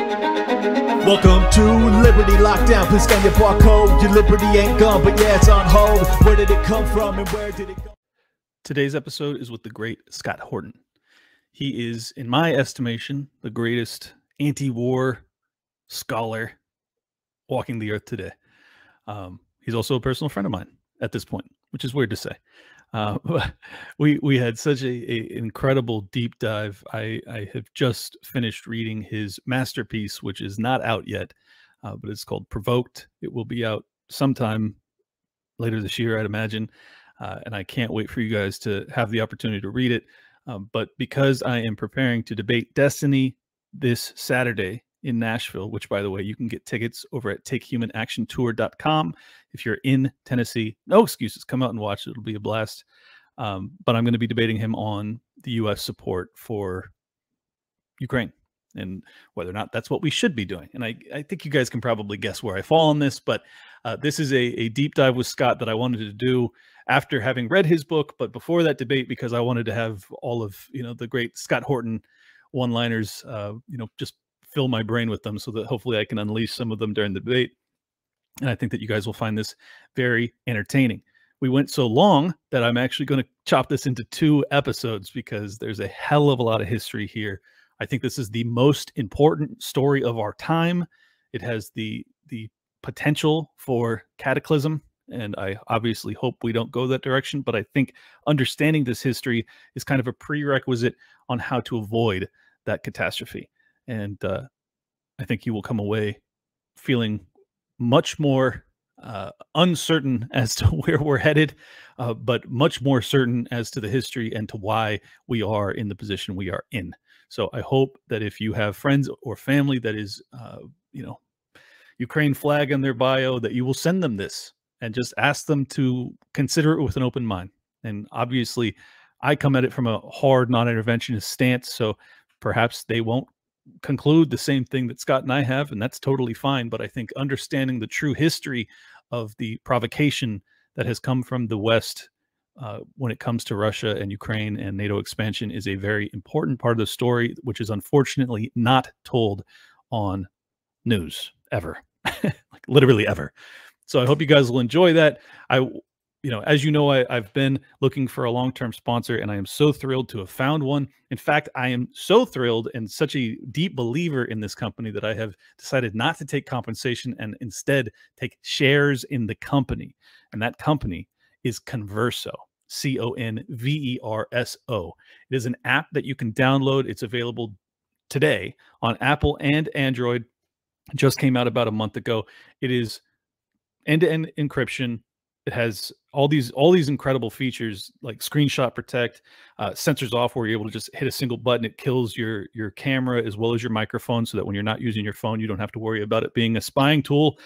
Welcome to Liberty Lockdown. Please scan your barcode. Your liberty ain't gone, but yeah, it's on hold. Where did it come from and where did it go? Today's episode is with the great Scott Horton. He is, in my estimation, the greatest anti-war scholar walking the earth today. He's also a personal friend of mine at this point, which is weird to say. But we had such an incredible deep dive. I have just finished reading his masterpiece, which is not out yet, but it's called Provoked. It will be out sometime later this year, I'd imagine, and I can't wait for you guys to have the opportunity to read it. But because I am preparing to debate Destiny this Saturday in Nashville, which, by the way, you can get tickets over at takehumanaction.tour.com. If you're in Tennessee, no excuses, come out and watch it. It'll be a blast. But I'm going to be debating him on the U.S. support for Ukraine and whether or not that's what we should be doing. And I think you guys can probably guess where I fall on this, but this is a deep dive with Scott that I wanted to do after having read his book, but before that debate, because I wanted to have all of, the great Scott Horton one-liners, just fill my brain with them so that hopefully I can unleash some of them during the debate. And I think that you guys will find this very entertaining. We went so long that I'm actually going to chop this into 2 episodes because there's a hell of a lot of history here. I think this is the most important story of our time. It has the potential for cataclysm, and I obviously hope we don't go that direction, but I think understanding this history is kind of a prerequisite on how to avoid that catastrophe. And I think you will come away feeling much more uncertain as to where we're headed, but much more certain as to the history and to why we are in the position we are in. So I hope that if you have friends or family that is, Ukraine flag on their bio, that you will send them this and just ask them to consider it with an open mind. And obviously, I come at it from a hard non-interventionist stance, so perhaps they won't conclude the same thing that Scott and I have, and that's totally fine. But I think understanding the true history of the provocation that has come from the West when it comes to Russia and Ukraine and NATO expansion is a very important part of the story, which is unfortunately not told on news ever, like literally ever. So I hope you guys will enjoy that. As you know, I've been looking for a long-term sponsor, and I am so thrilled to have found one. In fact, I am so thrilled and such a deep believer in this company that I have decided not to take compensation and instead take shares in the company. And that company is Converso, Converso. It is an app that you can download. It's available today on Apple and Android. It just came out about a month ago. It is end-to-end encryption. It has all these incredible features like screenshot protect, sensors off, where you're able to just hit a single button. It kills your camera as well as your microphone, so that when you're not using your phone, you don't have to worry about it being a spying tool.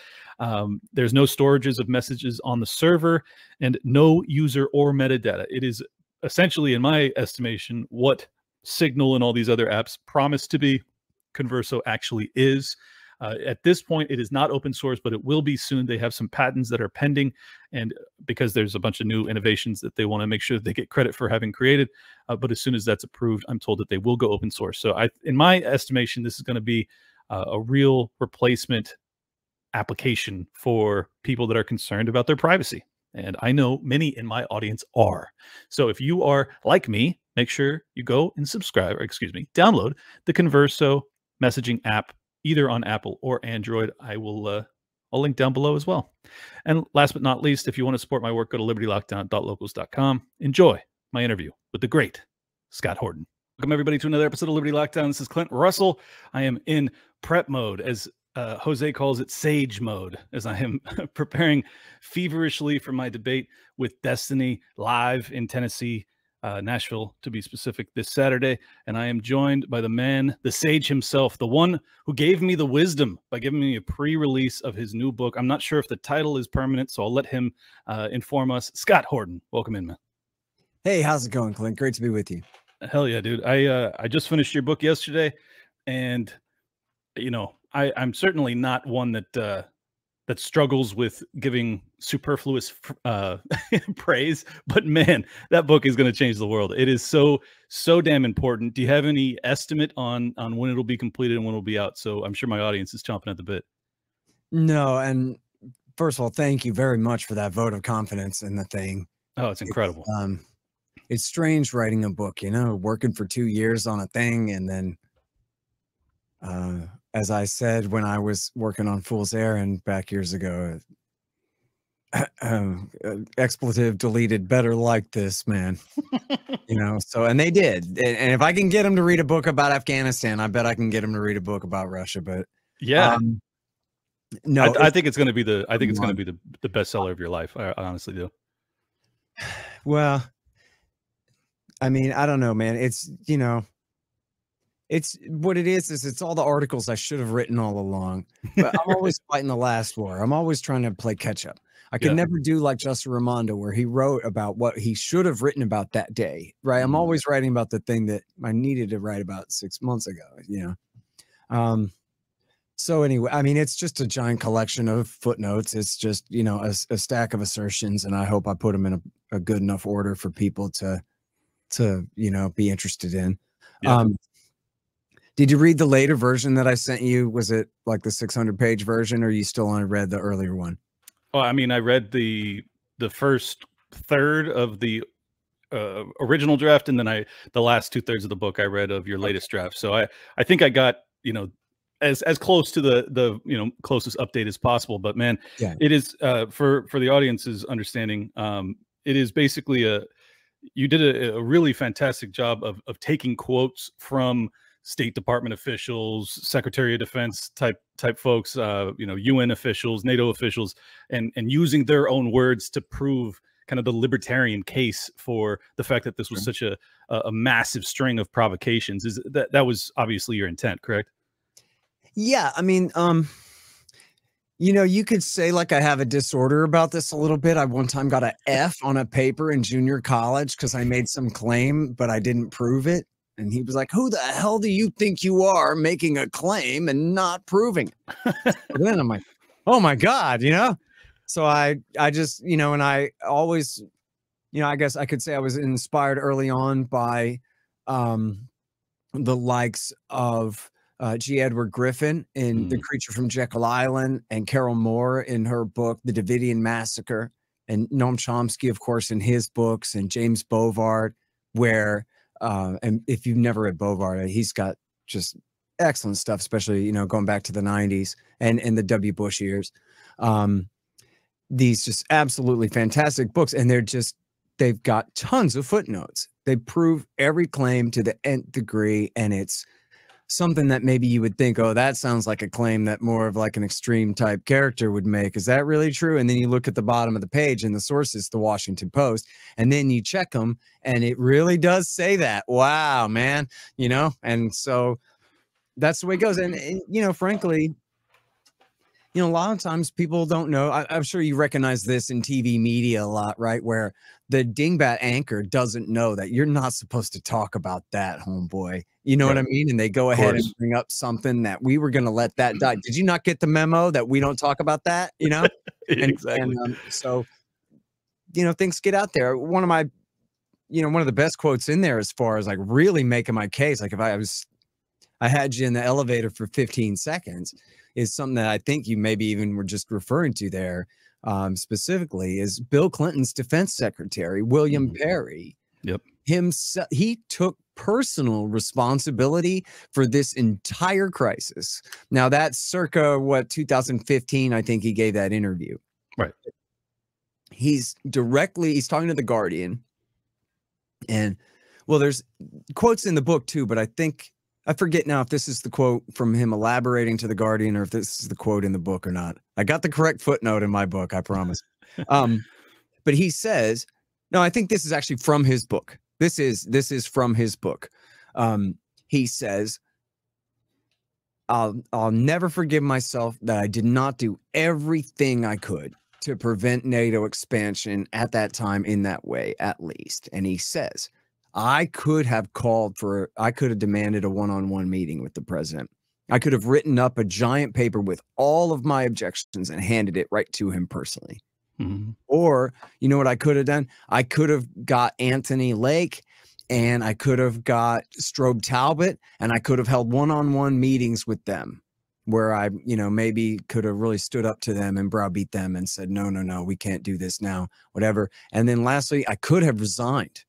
There's no storages of messages on the server and no user or metadata. It is essentially, in my estimation, what Signal and all these other apps promise to be. Converso actually is. At this point, it is not open source, but it will be soon. They have some patents that are pending, and because there's a bunch of new innovations that they want to make sure that they get credit for having created. But as soon as that's approved, I'm told that they will go open source. So in my estimation, this is going to be a real replacement application for people that are concerned about their privacy. And I know many in my audience are. So if you are like me, make sure you go and subscribe, or download the Converso messaging app, either on Apple or Android. I'll link down below as well. And last but not least, if you want to support my work, go to libertylockdown.locals.com. Enjoy my interview with the great Scott Horton. Welcome everybody to another episode of Liberty Lockdown. This is Clint Russell. I am in prep mode, as Jose calls it, sage mode, as I am preparing feverishly for my debate with Destiny live in Tennessee, Nashville to be specific, this Saturday. And I am joined by the man, the sage himself, the one who gave me the wisdom by giving me a pre-release of his new book. I'm not sure if the title is permanent, so I'll let him inform us. Scott Horton, welcome in, man. Hey, how's it going, Clint? Great to be with you. Hell yeah, dude. I just finished your book yesterday, and I'm certainly not one that that struggles with giving superfluous praise. But man, that book is going to change the world. It is so damn important. Do you have any estimate on when it'll be completed and when it'll be out? So I'm sure my audience is chomping at the bit. No, and first of all, thank you very much for that vote of confidence in the thing. Oh, it's incredible. It's strange writing a book, you know, working for 2 years on a thing, and then as I said when I was working on Fool's Errand back years ago, expletive deleted, better like this, man. You know, so, and they did. And if I can get them to read a book about Afghanistan, I bet I can get them to read a book about Russia. But yeah, no, I think it's going to be the bestseller of your life. I honestly do. Well, I mean, I don't know, man. It's, you know, it's what it is it's all the articles I should have written all along. But I'm always fighting the last war. I'm always trying to play catch up. I can never do like Justin Raimondo, where he wrote about what he should have written about that day, right? I'm always writing about the thing that I needed to write about 6 months ago, you know? So anyway, I mean, it's just a giant collection of footnotes. It's just, you know, a stack of assertions, and I hope I put them in a good enough order for people to, you know, be interested in. Yeah. Did you read the later version that I sent you? Was it like the 600-page version, or you still only read the earlier one? Oh, I mean, I read the first third of the original draft, and then the last 2/3 of the book I read of your latest draft. So I think I got, you know, as close to the you know, closest update as possible. But man, it is for the audience's understanding, it is basically you did a really fantastic job of taking quotes from State Department officials, Secretary of Defense type folks, you know, UN officials, NATO officials, and using their own words to prove kind of the libertarian case for the fact that this was such a massive string of provocations. Is that was obviously your intent, correct? Yeah, I mean, you know, you could say like I have a disorder about this a little bit. I one time got an F on a paper in junior college because I made some claim, but I didn't prove it. And he was like, who the hell do you think you are, making a claim and not proving it? Then I'm like, oh my God, you know? So I just, you know, and I always, you know, I guess I could say I was inspired early on by the likes of G. Edward Griffin in The Creature from Jekyll Island, and Carol Moore in her book, The Davidian Massacre, and Noam Chomsky, of course, in his books, and James Bovard, where, and if you've never read Bovard, he's got just excellent stuff, especially, you know, going back to the 90s and the W. Bush years. These just absolutely fantastic books. And they've got tons of footnotes. They prove every claim to the nth degree. And it's something that maybe you would think, oh, that sounds like a claim that more of like an extreme type character would make. Is that really true? And then you look at the bottom of the page and the source is the Washington Post, and then you check them and it really does say that. Wow, man, you know? And so that's the way it goes. And you know, frankly, you know, a lot of times people don't know. I'm sure you recognize this in TV media a lot, right? Where the dingbat anchor doesn't know that you're not supposed to talk about that, homeboy. You know what I mean? And they go ahead and bring up something that we were going to let that die. Did you not get the memo that we don't talk about that? You know? Exactly. And so, you know, things get out there. One of the best quotes in there, as far as like really making my case, like if I had you in the elevator for 15 seconds, is something that I think you maybe even were just referring to there, specifically, is Bill Clinton's defense secretary, William Perry. Yep. He took personal responsibility for this entire crisis. Now that's circa 2015, I think he gave that interview. Right. He's talking to The Guardian, and well, there's quotes in the book too, but I forget now if this is the quote from him elaborating to The Guardian or if this is the quote in the book or not. I got the correct footnote in my book, I promise. But he says, no, I think this is actually from his book. This is from his book. He says, I'll never forgive myself that I did not do everything I could to prevent NATO expansion at that time in that way, at least. And he says, I could have demanded a one-on-one meeting with the president. I could have written up a giant paper with all of my objections and handed it right to him personally. Mm-hmm. Or, you know what I could have done? I could have got Anthony Lake, and I could have got Strobe Talbot, and I could have held one-on-one meetings with them where I, you know, maybe could have really stood up to them and browbeat them and said, no, no, no, we can't do this now, whatever. And then lastly, I could have resigned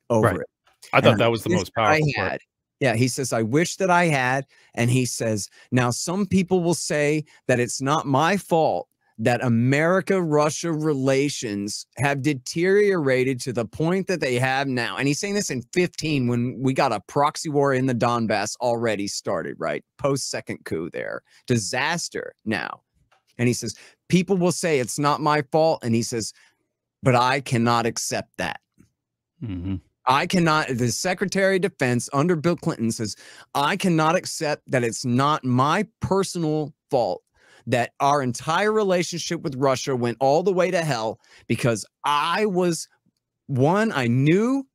over it. I thought that was the most powerful part. Yeah, he says, I wish that I had. And he says, now some people will say that it's not my fault that America-Russia relations have deteriorated to the point that they have now. And he's saying this in 15 when we got a proxy war in the Donbass already started, right? Post-second coup there. Disaster now. And he says, people will say it's not my fault. And he says, but I cannot accept that. Mm-hmm. I cannot, the Secretary of Defense under Bill Clinton says, I cannot accept that it's not my personal fault that our entire relationship with Russia went all the way to hell because I was, one, I knew,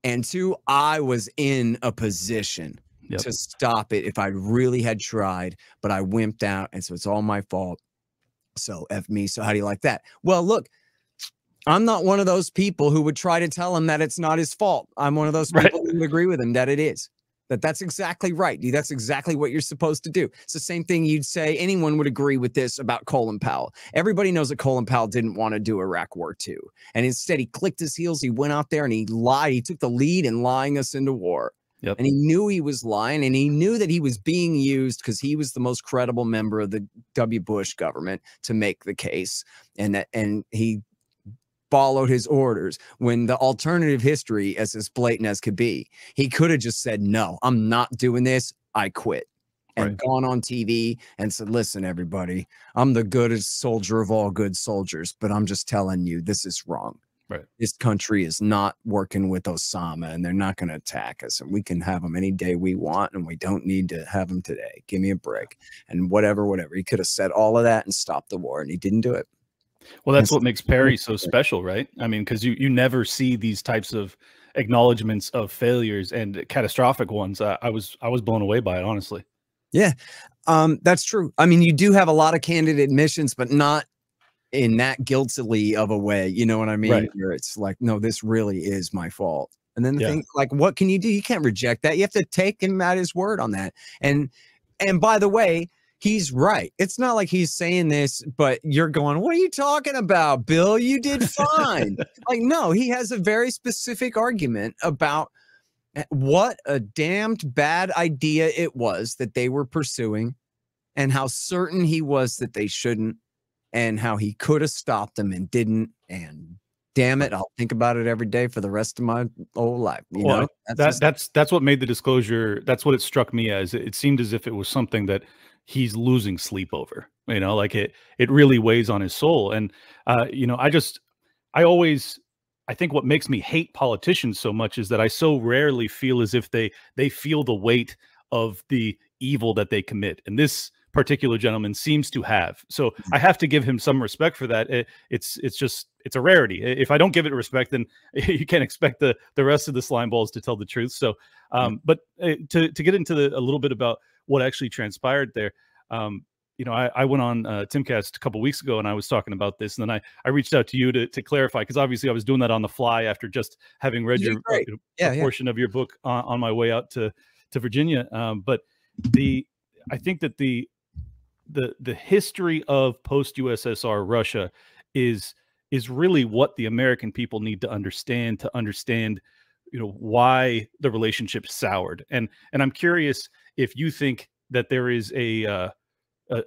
and two, I was in a position to stop it if I really had tried, but I wimped out, and so it's all my fault. So F me. So how do you like that? Well, look, I'm not one of those people who would try to tell him that it's not his fault. I'm one of those people who would agree with him that it is. That's exactly right. That's exactly what you're supposed to do. It's the same thing you'd say. Anyone would agree with this about Colin Powell. Everybody knows that Colin Powell didn't want to do Iraq War II. And instead, he clicked his heels. He went out there and he lied. He took the lead in lying us into war. And he knew he was lying, and he knew that he was being used because he was the most credible member of the W. Bush government to make the case. And he followed his orders when the alternative history is as blatant as could be. He could have just said, no, I'm not doing this. I quit. And gone on TV and said, listen, everybody, I'm the goodest soldier of all good soldiers, but I'm just telling you, this is wrong. This country is not working with Osama, and they're not going to attack us, and we can have them any day we want, and we don't need to have them today. Give me a break. And whatever. He could have said all of that and stopped the war, and he didn't do it. Well, that's what makes Perry so special, right? I mean, because you never see these types of acknowledgments of failures and catastrophic ones. I was blown away by it, honestly. Yeah, that's true. I mean, you do have a lot of candid admissions, but not in that guiltily of a way. You know what I mean? Where it's like, no, this really is my fault. And then the thing, like, what can you do? You can't reject that. You have to take him at his word on that. And by the way, he's right. It's not like he's saying this, but you're going, what are you talking about, Bill? You did fine. Like, no, he has a very specific argument about what a damned bad idea it was that they were pursuing and how certain he was that they shouldn't and how he could have stopped them and didn't. And damn it, I'll think about it every day for the rest of my whole life. You know, that's what made the disclosure. That's what it struck me as. It seemed as if it was something that he's losing sleep over, you know, like it really weighs on his soul. And, you know, I think what makes me hate politicians so much is that I so rarely feel as if they feel the weight of the evil that they commit. And this particular gentleman seems to have. So I have to give him some respect for that. It's a rarity. If I don't give it respect, then you can't expect the rest of the slime balls to tell the truth. So, but to get into a little bit about what actually transpired there, you know, I went on Timcast a couple weeks ago and I was talking about this, and then I reached out to you to clarify, because obviously I was doing that on the fly after just having read your portion of your book on my way out to Virginia. But I think that the history of post USSR Russia is really what the American people need to understand, you know, why the relationship soured. And I'm curious if you think that there is a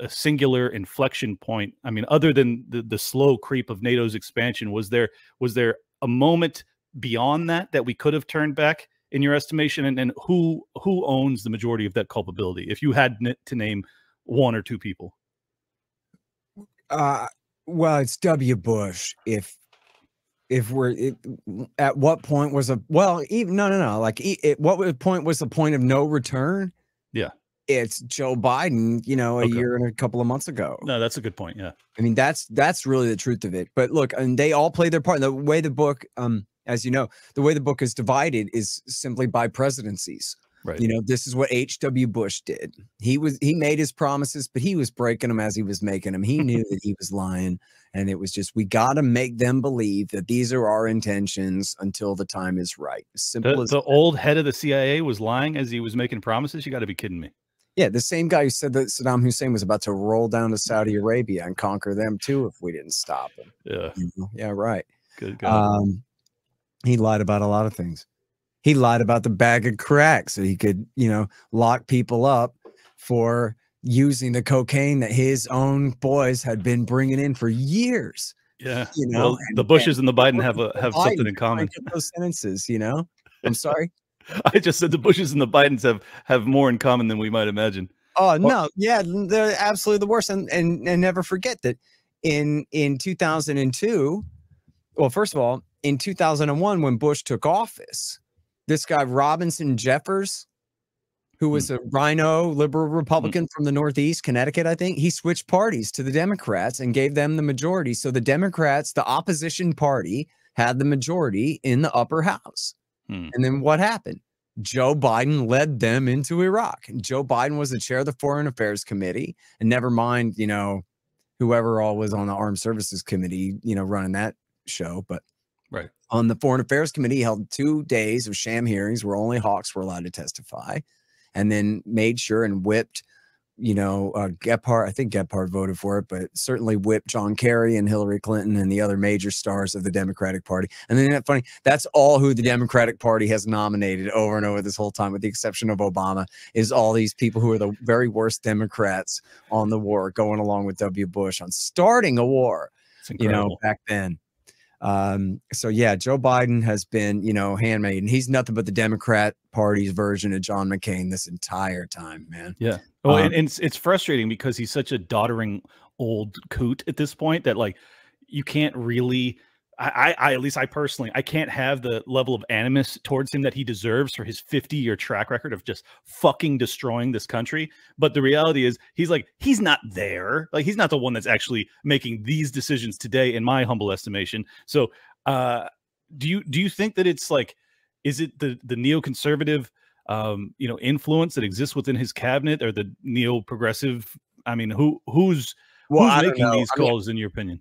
singular inflection point. I mean, other than the slow creep of NATO's expansion, was there a moment beyond that we could have turned back in your estimation? And who owns the majority of that culpability, if you had to name one or two people? Well, it's W. Bush. If we're at what point was what point was the point of no return? Yeah. It's Joe Biden, you know, a year and a couple of months ago. No, that's a good point. Yeah. I mean, that's really the truth of it. But look, and they all play their part. The way the book, as you know, the way the book is divided is simply by presidencies. Right. You know, this is what H.W. Bush did. He made his promises, but he was breaking them as he was making them. He knew that he was lying. And it was just, we got to make them believe that these are our intentions until the time is right. As simple as The old head of the CIA was lying as he was making promises. You got to be kidding me. Yeah, the same guy who said that Saddam Hussein was about to roll down to Saudi Arabia and conquer them too if we didn't stop him. Yeah. You know? Yeah, right. Good God. He lied about a lot of things. He lied about the bag of crack so he could, you know, lock people up for using the cocaine that his own boys had been bringing in for years. Yeah. You know, well, the Bushes and the Biden have something in common. Those sentences, you know. I'm sorry. I just said the Bushes and the Bidens have more in common than we might imagine. Oh no, yeah, they're absolutely the worst. And never forget that in 2002, well, first of all, in 2001, when Bush took office, this guy Robinson Jeffers, who was a rhino liberal Republican from the Northeast, Connecticut, I think, he switched parties to the Democrats and gave them the majority. So the Democrats, the opposition party, had the majority in the upper house. And then what happened? Joe Biden led them into Iraq. And Joe Biden was the chair of the Foreign Affairs Committee. And never mind, you know, whoever all was on the Armed Services Committee, you know, running that show. But right on the Foreign Affairs Committee, he held 2 days of sham hearings where only hawks were allowed to testify, and then made sure and whipped, you know, Gephardt. I think Gephardt voted for it, but certainly whipped John Kerry and Hillary Clinton and the other major stars of the Democratic Party. And then isn't that funny? That's all who the Democratic Party has nominated over and over this whole time, with the exception of Obama, is all these people who are the very worst Democrats on the war, going along with W. Bush on starting a war, you know, back then. So yeah, Joe Biden has been, you know, handmaiden. He's nothing but the Democrat Party's version of John McCain this entire time, man. Yeah. Well, and it's frustrating because he's such a doddering old coot at this point that, like, you can't really, at least I personally, I can't have the level of animus towards him that he deserves for his 50-year track record of just fucking destroying this country. But the reality is, he's not there. Like, he's not the one that's actually making these decisions today, in my humble estimation. So, do you think that it's like, is it the neoconservative, you know, influence that exists within his cabinet, or the neo-progressive? I mean, who's making these calls, in your opinion?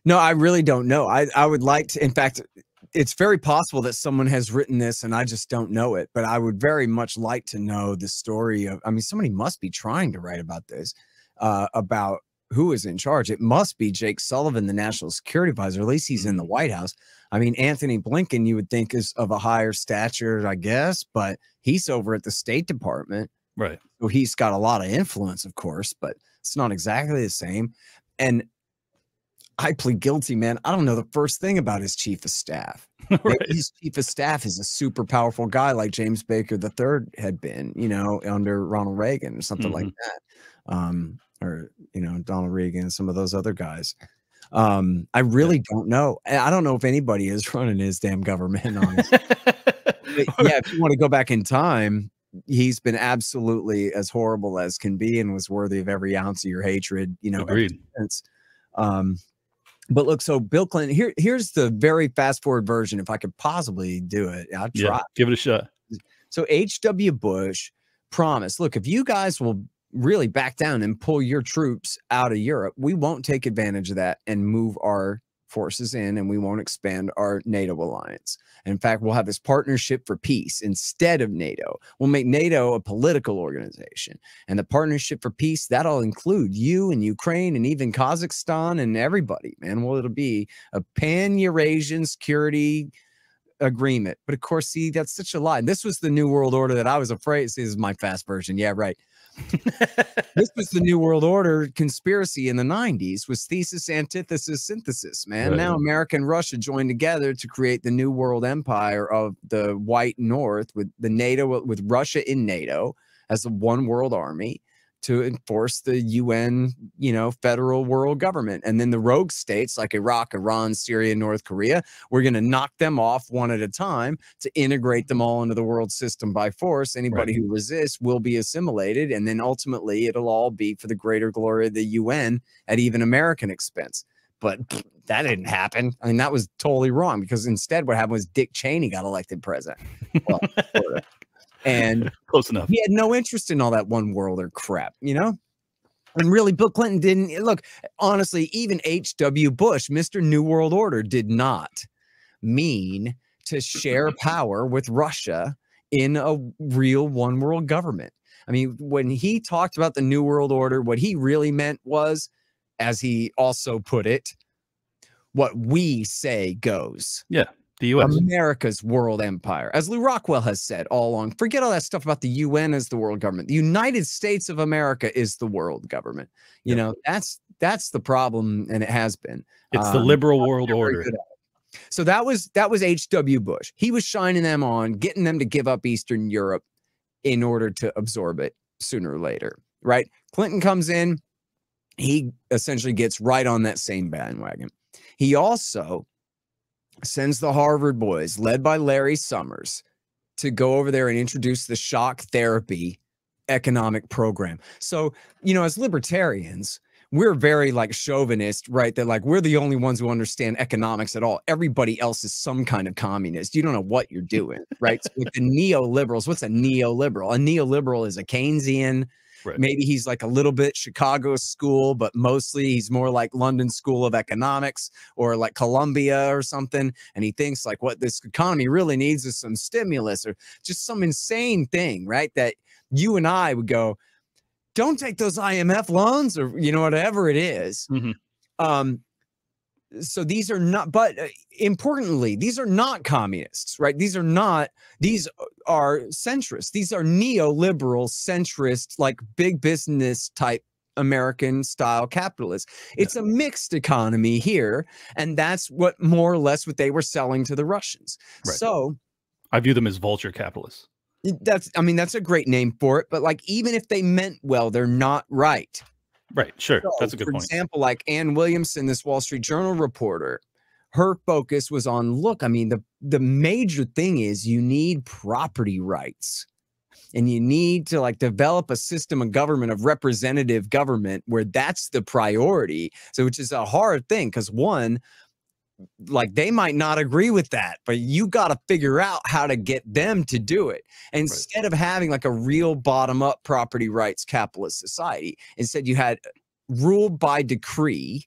No, I really don't know. I would like to, in fact, it's very possible that someone has written this and I just don't know it, but I would very much like to know the story of, I mean, somebody must be trying to write about this, about who is in charge. It must be Jake Sullivan, the national security advisor. At least he's in the White House. I mean, Anthony Blinken, you would think, is of a higher stature, I guess, but he's over at the State Department. Right. So he's got a lot of influence, of course, but it's not exactly the same. And I plead guilty, man. I don't know the first thing about his chief of staff. Right. His chief of staff is a super powerful guy like James Baker III had been, you know, under Ronald Reagan or something like that. Or, you know, Donald Reagan, some of those other guys. I really don't know. I don't know if anybody is running his damn government on it. Yeah, if you want to go back in time, he's been absolutely as horrible as can be and was worthy of every ounce of your hatred, you know. Agreed. But look, so Bill Clinton, here's the very fast forward version. If I could possibly do it, I'll try. Yeah, give it a shot. So H.W. Bush promised, look, if you guys will really back down and pull your troops out of Europe, we won't take advantage of that and move our forces in, and we won't expand our NATO alliance. And in fact, we'll have this partnership for peace instead of NATO. We'll make NATO a political organization, and the partnership for peace, that'll include you and Ukraine and even Kazakhstan and everybody, man. Well, it'll be a pan-Eurasian security agreement. But of course, see, that's such a lie. This was the New World Order that I was afraid. See, this is my fast version. Yeah, right. This was the New World Order conspiracy in the 90s, was thesis, antithesis, synthesis, man. Right. Now America and Russia joined together to create the New World Empire of the White North, with the NATO, with Russia in NATO as a one world army to enforce the UN, you know, federal world government. And then the rogue states like Iraq, Iran, Syria, North Korea, we're going to knock them off one at a time to integrate them all into the world system by force. Anybody who resists will be assimilated. And then ultimately it'll all be for the greater glory of the UN at even American expense. But that didn't happen. I mean, that was totally wrong, because instead what happened was Dick Cheney got elected president. Well, And Close enough. he had no interest in all that one worlder crap, you know? And really, Bill Clinton didn't look, honestly, even H.W. Bush, Mr. New World Order, did not mean to share power with Russia in a real one world government. I mean, when he talked about the New World Order, what he really meant was, as he also put it, what we say goes. Yeah, the U.S. America's world empire. As Lou Rockwell has said all along, forget all that stuff about the UN as the world government. The United States of America is the world government. You know, that's the problem, and it has been. It's the liberal world order. So that was H.W. Bush. He was shining them on, getting them to give up Eastern Europe in order to absorb it sooner or later, right? Clinton comes in. He essentially gets right on that same bandwagon. He also sends the Harvard boys, led by Larry Summers, to go over there and introduce the shock therapy economic program. So, you know, as libertarians, we're very like chauvinist, right? That like we're the only ones who understand economics at all. Everybody else is some kind of communist. You don't know what you're doing, right? So like the neoliberals, what's a neoliberal? A neoliberal is a Keynesian. Right. Maybe he's like a little bit Chicago school, but mostly he's more like London School of Economics or like Columbia or something. And he thinks like what this economy really needs is some stimulus or just some insane thing, right? That you and I would go, don't take those IMF loans or, you know, whatever it is. So these are not, but importantly, these are not communists, right? These are centrists. These are neoliberal centrist, like big business type American style capitalists. It's a mixed economy here. And that's what more or less what they were selling to the Russians. Right. So I view them as vulture capitalists. I mean, that's a great name for it. But like, even if they meant well, they're not right. Right. Sure. So, that's a good point. For example, like Ann Williamson, this Wall Street Journal reporter, her focus was on, look, I mean, the major thing is you need property rights and you need to like develop a system of government, of representative government, where that's the priority. So, which is a hard thing because one, like they might not agree with that, but you got to figure out how to get them to do it. And instead of having like a real bottom up property rights capitalist society, instead you had rule by decree,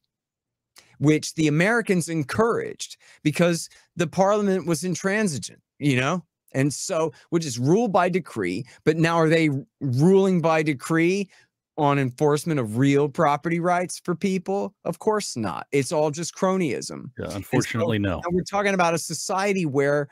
which the Americans encouraged because the parliament was intransigent, you know? And so, which is rule by decree, but now are they ruling by decree on enforcement of real property rights for people? Of course not. It's all just cronyism. Yeah, unfortunately, no. And we're talking about a society where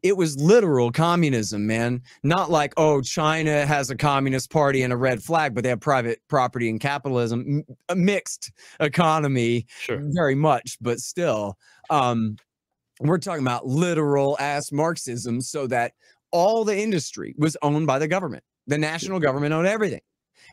it was literal communism, man. Not like, oh, China has a communist party and a red flag, but they have private property and capitalism, a mixed economy, very much, but still. We're talking about literal ass Marxism, so that all the industry was owned by the government. The national government owned everything.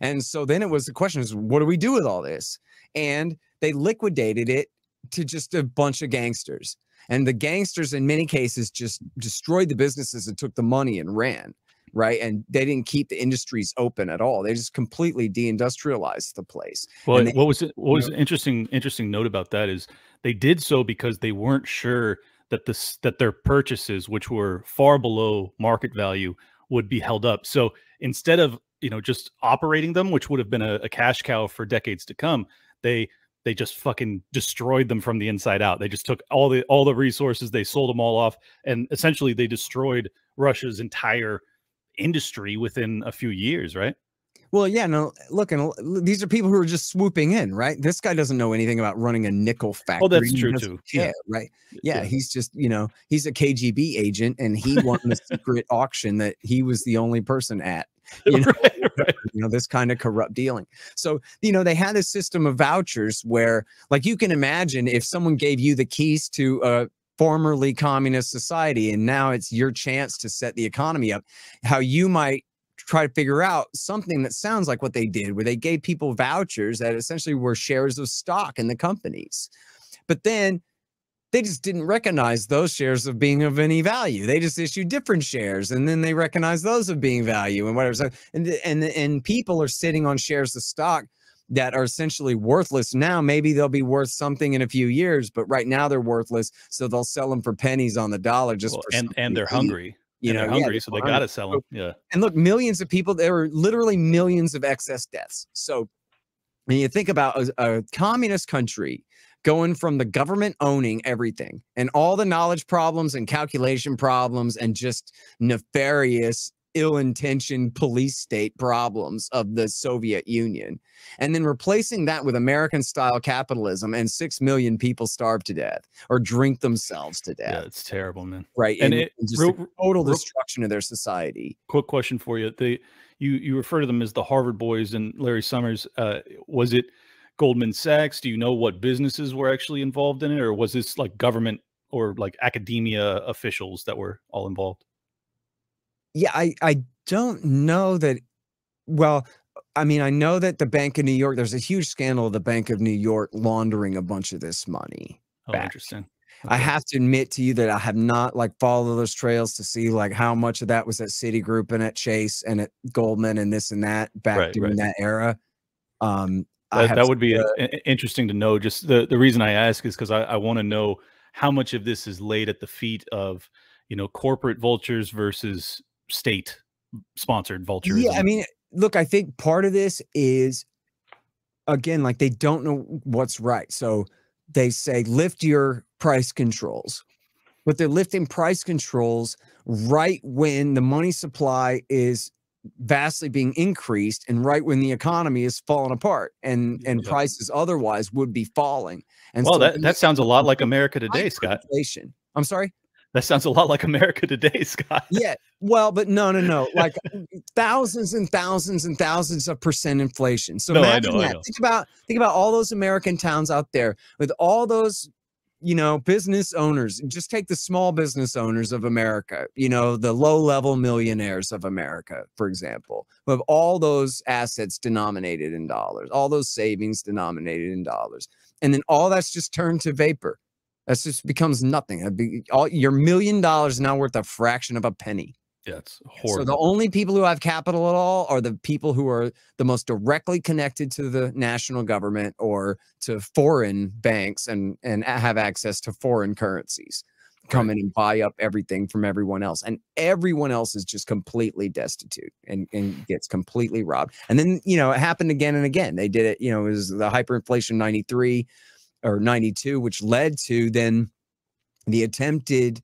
And so then it was the question is, what do we do with all this? And they liquidated it to just a bunch of gangsters. And the gangsters, in many cases, just destroyed the businesses and took the money and ran, right? And they didn't keep the industries open at all. They just completely deindustrialized the place. Well, what was an interesting note about that is they did so because they weren't sure that their purchases, which were far below market value, would be held up. So instead of just operating them, which would have been a cash cow for decades to come, they just fucking destroyed them from the inside out. They just took all the resources, they sold them all off, and essentially they destroyed Russia's entire industry within a few years, right? Well, yeah, no, look, and these are people who are just swooping in, right? This guy doesn't know anything about running a nickel factory. Oh, that's true too. Yeah, right. Yeah, he's just, he's a KGB agent, and he won the secret auction that he was the only person at. Right. This kind of corrupt dealing. So, they had this system of vouchers where, like, you can imagine if someone gave you the keys to a formerly communist society, and now it's your chance to set the economy up, how you might try to figure out something that sounds like what they did, where they gave people vouchers that essentially were shares of stock in the companies. But then they just didn't recognize those shares of being of any value. They just issued different shares, and then they recognize those of being value and whatever. So, and people are sitting on shares of stock that are essentially worthless now. Maybe they'll be worth something in a few years, but right now they're worthless. So they'll sell them for pennies on the dollar and they're hungry. And they're hungry, so they got to sell them. Yeah. And look, millions of people, there were literally millions of excess deaths. So when you think about a communist country going from the government owning everything and all the knowledge problems and calculation problems and just nefarious, ill-intentioned police state problems of the Soviet Union, and then replacing that with American-style capitalism, and 6 million people starve to death or drink themselves to death. Yeah, it's terrible, man. Right. And just total destruction of their society. Quick question for you. You refer to them as the Harvard boys and Larry Summers. Was it Goldman Sachs? Do you know what businesses were actually involved in it? Or was this like government or like academia officials that were all involved? Yeah, I don't know that. Well, I mean, I know that the Bank of New York, there's a huge scandal of the Bank of New York laundering a bunch of this money. Oh, back. interesting. Okay. I have to admit to you that I have not like followed those trails to see like how much of that was at Citigroup and at Chase and at Goldman and this and that back during that era. That would be interesting to know. Just the reason I ask is because I want to know how much of this is laid at the feet of, you know, corporate vultures versus state sponsored vultures. Yeah, I mean, look, I think part of this is, again, like they don't know what's right. So they say lift your price controls, but they're lifting price controls right when the money supply is vastly being increased and right when the economy is falling apart and prices otherwise would be falling. And well, so that sounds a lot like America today, Scott. Inflation. I'm sorry? That sounds a lot like America today, Scott. Yeah. Well, but no. Like thousands and thousands and thousands of percent inflation. So imagine that. Think about all those American towns out there with all those, you know, business owners. Just take the small business owners of America, you know, the low-level millionaires of America, for example, who have all those assets denominated in dollars, all those savings denominated in dollars. And then all that's just turned to vapor. That just becomes nothing. Your $1 million is now worth a fraction of a penny. Yeah, it's horrible. So the only people who have capital at all are the people who are the most directly connected to the national government or to foreign banks and have access to foreign currencies. Come in and buy up everything from everyone else. And everyone else is just completely destitute and gets completely robbed. And then, you know, it happened again and again. They did it, you know, it was the hyperinflation 93 or 92, which led to then the attempted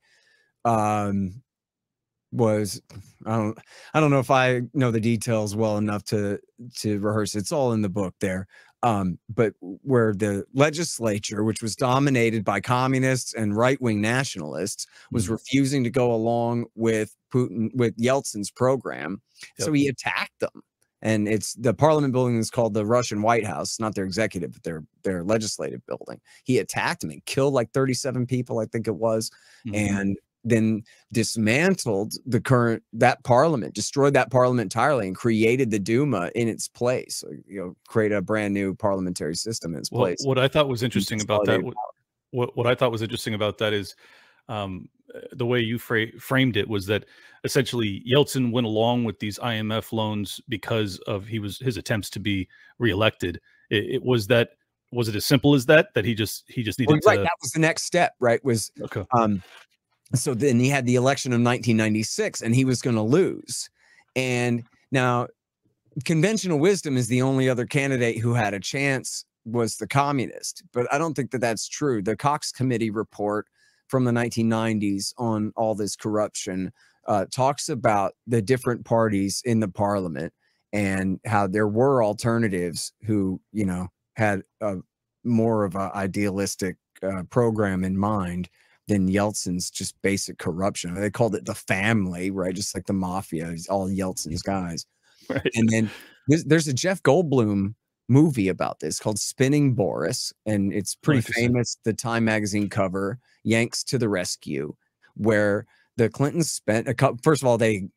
was I don't know if I know the details well enough to rehearse. It's all in the book there. But where the legislature, which was dominated by communists and right-wing nationalists, was refusing to go along with Yeltsin's program. Yep. So he attacked them. And it's the parliament building is called the Russian White House, not their executive, but their legislative building. He attacked them and killed like 37 people, I think it was, and then dismantled that parliament, destroyed that parliament entirely, and created the Duma in its place. So, you know, create a brand new parliamentary system in its place. What I thought was interesting about that, what I thought was interesting about that is the way you framed it was that essentially Yeltsin went along with these IMF loans because of his attempts to be reelected. Was it as simple as that he just needed to, that was the next step, right? Was okay. So then he had the election of 1996 and he was going to lose. And now conventional wisdom is the only other candidate who had a chance was the communist, but I don't think that that's true. The Cox Committee report from the 1990s on all this corruption talks about the different parties in the parliament and how there were alternatives who, you know, had more of an idealistic program in mind than Yeltsin's just basic corruption. They called it the family, right? Just like the mafia, all Yeltsin's guys. Right. And then there's a Jeff Goldblum movie about this called Spinning Boris, and it's pretty famous. The Time magazine cover, Yanks to the Rescue, where the Clintons spent first of all, they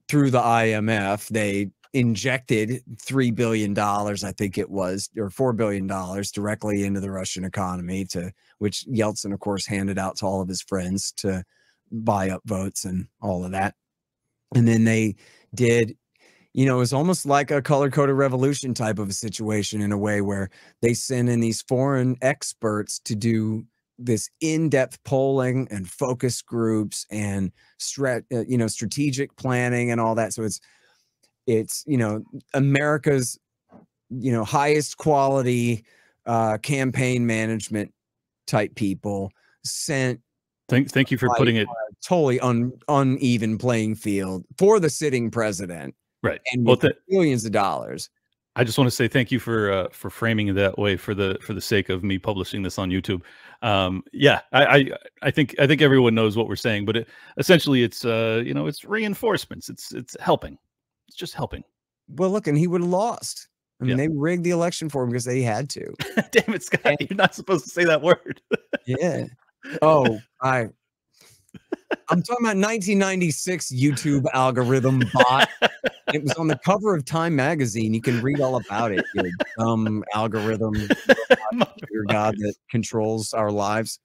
through the IMF, they injected $3 billion, I think it was, or $4 billion directly into the Russian economy, to which Yeltsin, of course, handed out to all of his friends to buy up votes and all of that. And then they did, you know, it was almost like a color-coded revolution type of a situation in a way where they sent in these foreign experts to do this in-depth polling and focus groups and strategic planning and all that. So it's America's highest quality campaign management type people sent. Thank you for putting it totally uneven playing field for the sitting president, right? And with billions of dollars. I just want to say thank you for framing it that way for the sake of me publishing this on YouTube. Yeah, I think everyone knows what we're saying, but essentially it's it's reinforcements. It's helping. It's just helping. Well, look, and he would have lost. I mean, they rigged the election for him because they had to. Damn it, Scott! You're not supposed to say that word. Yeah. Oh, I'm talking about 1996 YouTube algorithm bot. It was on the cover of Time magazine. You can read all about it. You dumb algorithm, your God that controls our lives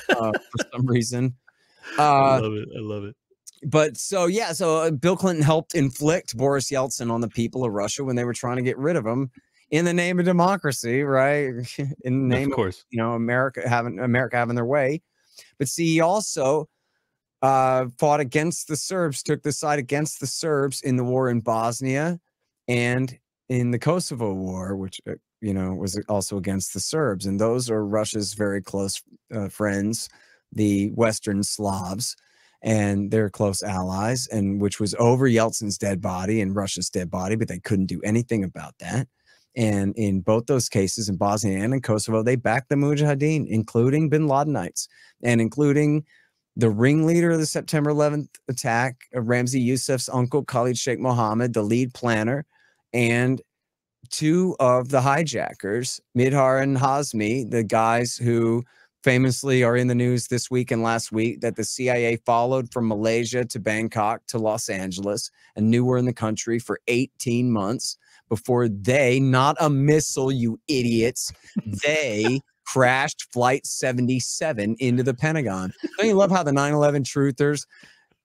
for some reason. I love it. I love it. But so Bill Clinton helped inflict Boris Yeltsin on the people of Russia when they were trying to get rid of him in the name of democracy, right? In the name of course, America having their way. But see, he also fought against the Serbs, took the side against the Serbs in the war in Bosnia and in the Kosovo War, which was also against the Serbs, and those are Russia's very close friends, the Western Slavs, and they're close allies, and which was over Yeltsin's dead body and Russia's dead body, but they couldn't do anything about that. And in both those cases, in Bosnia and in Kosovo, they backed the Mujahideen, including bin Ladenites, and including the ringleader of the September 11th attack, Ramzi Yousef's uncle, Khalid Sheikh Mohammed, the lead planner, and two of the hijackers, Midhar and Hazmi, the guys who famously are in the news this week and last week, that the CIA followed from Malaysia to Bangkok to Los Angeles and knew were in the country for 18 months before they, not a missile, you idiots, they crashed Flight 77 into the Pentagon. Don't you love how the 9/11 truthers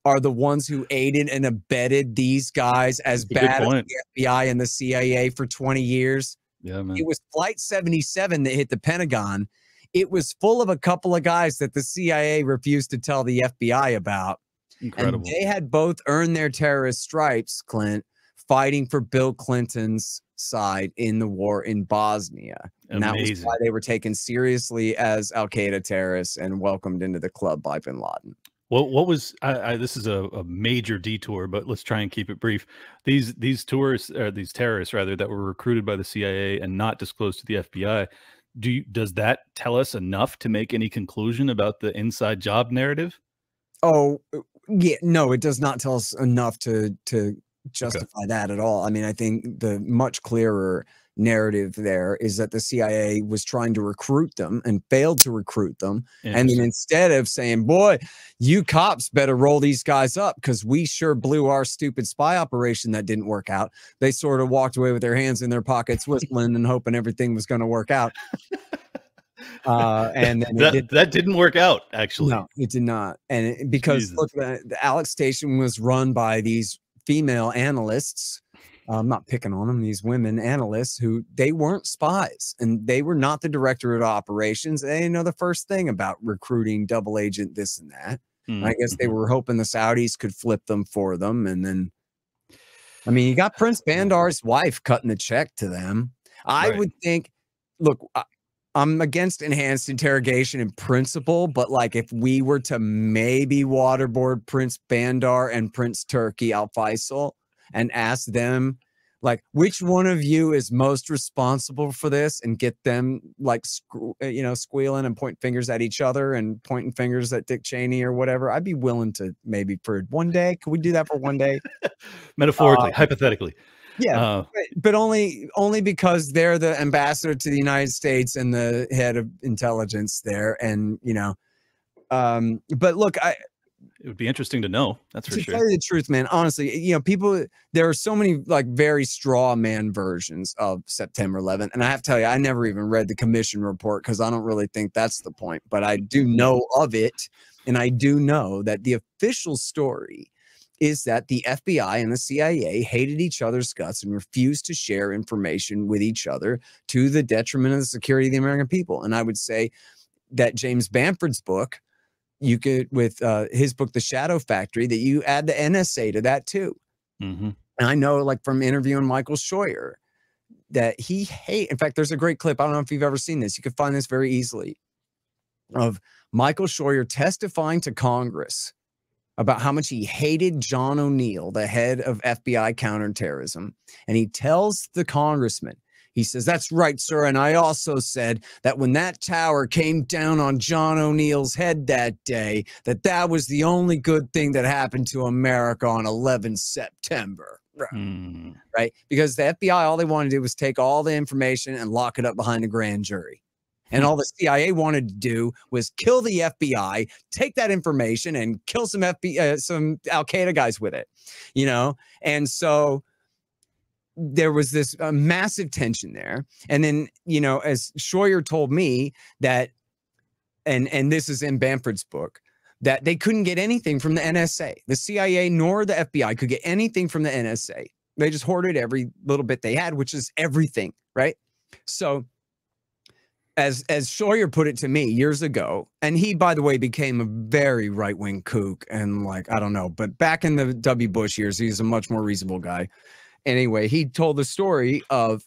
are the ones who aided and abetted these guys as bad as the FBI and the CIA for 20 years? Yeah, man. It was Flight 77 that hit the Pentagon. It was full of a couple of guys that the CIA refused to tell the FBI about. Incredible. And they had both earned their terrorist stripes, Clint, fighting for Bill Clinton's side in the war in Bosnia. And that was why they were taken seriously as Al-Qaeda terrorists and welcomed into the club by bin Laden. Well, what was this is a major detour, but let's try and keep it brief. These tourists, or these terrorists rather, that were recruited by the CIA and not disclosed to the FBI, does that tell us enough to make any conclusion about the inside job narrative? Oh, yeah, no, it does not tell us enough to justify that at all. I mean, I think the much clearer narrative there is that the CIA was trying to recruit them and failed to recruit them. And then instead of saying, boy, you cops better roll these guys up because we sure blew our stupid spy operation that didn't work out, they sort of walked away with their hands in their pockets, whistling and hoping everything was going to work out. And then that didn't work out, actually. No, it did not. And because look, the Alex station was run by these female analysts. I'm not picking on them, these women analysts who they weren't spies and they were not the director of operations. They didn't know the first thing about recruiting double agent, this and that. I guess they were hoping the Saudis could flip them for them. And then, I mean, you got Prince Bandar's wife cutting the check to them. I would think, look, I'm against enhanced interrogation in principle, but like if we were to maybe waterboard Prince Bandar and Prince Turki Al Faisal and ask them, like, which one of you is most responsible for this, and get them like, squealing and pointing fingers at each other and pointing fingers at Dick Cheney or whatever, I'd be willing to maybe for one day. Could we do that for one day? Metaphorically, hypothetically. Yeah, but only because they're the ambassador to the United States and the head of intelligence there. And, but look, it would be interesting to know. That's for sure. To tell you the truth, man, honestly, people, there are so many like very straw man versions of September 11th. And I have to tell you, I never even read the commission report because I don't really think that's the point. But I do know of it. And I do know that the official story is that the FBI and the CIA hated each other's guts and refused to share information with each other to the detriment of the security of the American people. And I would say that James Bamford's book, you could, with his book, The Shadow Factory, that you add the NSA to that too. Mm-hmm. And I know, like, from interviewing Michael Scheuer, that in fact, there's a great clip. I don't know if you've ever seen this. You can find this very easily, of Michael Scheuer testifying to Congress about how much he hated John O'Neill, the head of FBI counterterrorism. And he tells the congressman, he says, "That's right, sir. And I also said that when that tower came down on John O'Neill's head that day, that was the only good thing that happened to America on 11 September. Right? Because the FBI, all they wanted to do was take all the information and lock it up behind a grand jury. And all the CIA wanted to do was kill the FBI, take that information, and kill some Al-Qaeda guys with it, you know? And so there was this massive tension there. And then, you know, as Scheuer told me that, and this is in Bamford's book, that they couldn't get anything from the NSA. The CIA nor the FBI could get anything from the NSA. They just hoarded every little bit they had, which is everything, right? So as Scheuer put it to me years ago, and he, by the way, became a very right-wing kook, and, like, I don't know, but back in the W. Bush years, he was a much more reasonable guy. Anyway, he told the story of,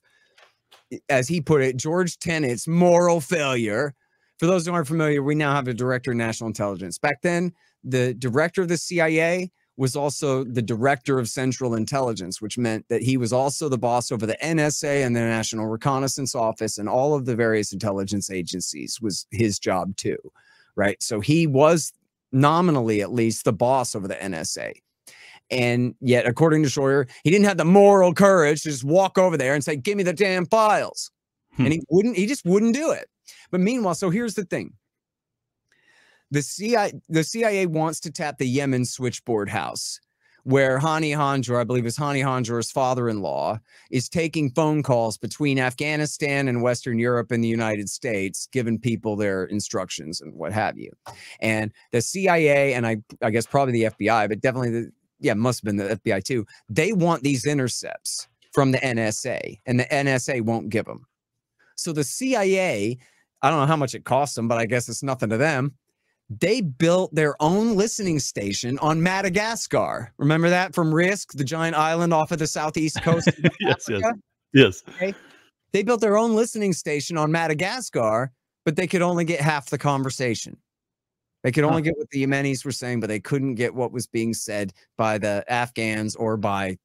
as he put it, George Tenet's moral failure. For those who aren't familiar, we now have a director of national intelligence. Back then, the director of the CIA was also the director of Central Intelligence, which meant that he was also the boss over the NSA and the National Reconnaissance Office, and all of the various intelligence agencies was his job too, right? So he was nominally, at least, the boss over the NSA. And yet, according to Scheuer, he didn't have the moral courage to just walk over there and say, "Give me the damn files." And he just wouldn't do it. But meanwhile, so here's the thing. The CIA wants to tap the Yemen switchboard house, where Hani Hanjour, I believe is Hani Hanjour's father-in-law, is taking phone calls between Afghanistan and Western Europe and the United States, giving people their instructions and what have you. And the CIA, and I guess probably the FBI, but definitely must have been the FBI too, they want these intercepts from the NSA, and the NSA won't give them. So the CIA, I don't know how much it cost them, but I guess it's nothing to them. They built their own listening station on Madagascar. Remember that from Risk, the giant island off of the southeast coast of Yes. Okay? They built their own listening station on Madagascar, but they could only get half the conversation. They could only get what the Yemenis were saying, but they couldn't get what was being said by the Afghans or by,